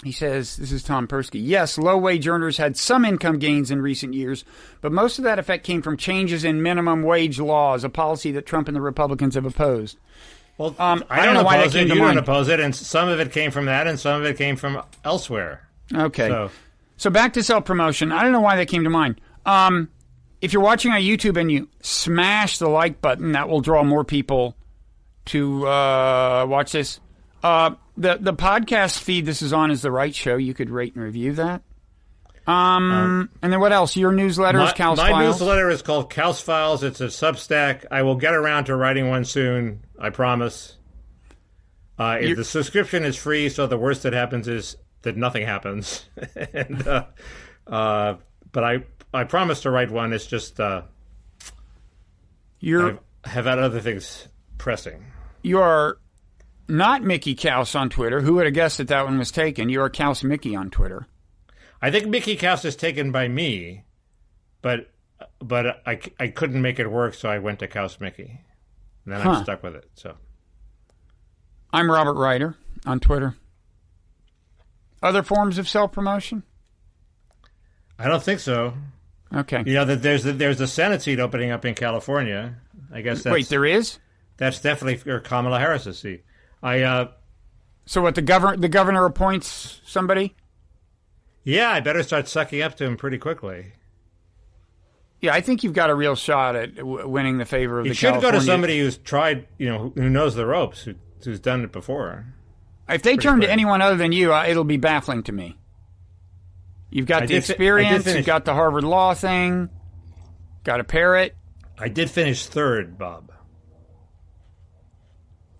he says, this is Tom Persky. Yes, low-wage earners had some income gains in recent years, but most of that effect came from changes in minimum wage laws, a policy that Trump and the Republicans have opposed. Well, I don't know why that came to mind. You don't oppose it, and some of it came from that, and some of it came from elsewhere. Okay. So back to self-promotion. I don't know why that came to mind. If you're watching on YouTube and you smash the like button, that will draw more people to watch this. The podcast feed this is on is The Wright Show. You could rate and review that. And then what else? Your newsletter is Kausfiles? My newsletter is called Kausfiles. It's a Substack. I will get around to writing one soon. I promise. The subscription is free, so the worst that happens is that nothing happens. But I promise to write one. It's just I have had other things pressing. You are not Mickey Kaus on Twitter. Who would have guessed that one was taken? You are Kaus Mickey on Twitter. I think Mickey Mouse is taken by me, but I couldn't make it work, so I went to Kaus Mickey. And then I'm stuck with it. So I'm Robert Ryder on Twitter. Other forms of self-promotion? I don't think so. Okay. You know that there's a Senate seat opening up in California. I guess that's, wait, there is? That's definitely for Kamala Harris's seat. So what, the governor appoints somebody? Yeah, I better start sucking up to him pretty quickly. Yeah, I think you've got a real shot at winning the favor of the California. You should go to somebody who's tried, who knows the ropes, who's done it before. If they turn to anyone other than you, it'll be baffling to me. You've got the experience, you've got the Harvard Law thing, got a parrot. I did finish third, Bob.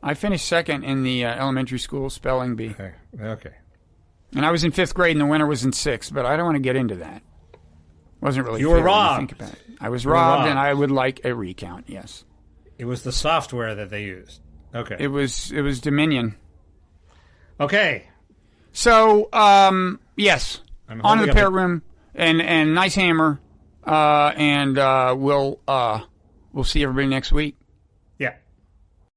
I finished second in the elementary school spelling bee. Okay. And I was in 5th grade and the winner was in 6th, but I don't want to get into that. Wasn't really You fair were robbed. when you think about it. I was robbed, and I would like a recount, yes. It was the software that they used. Okay. It was Dominion. Okay. So, yes. On to the parrot room and nice hammer. And we'll see everybody next week.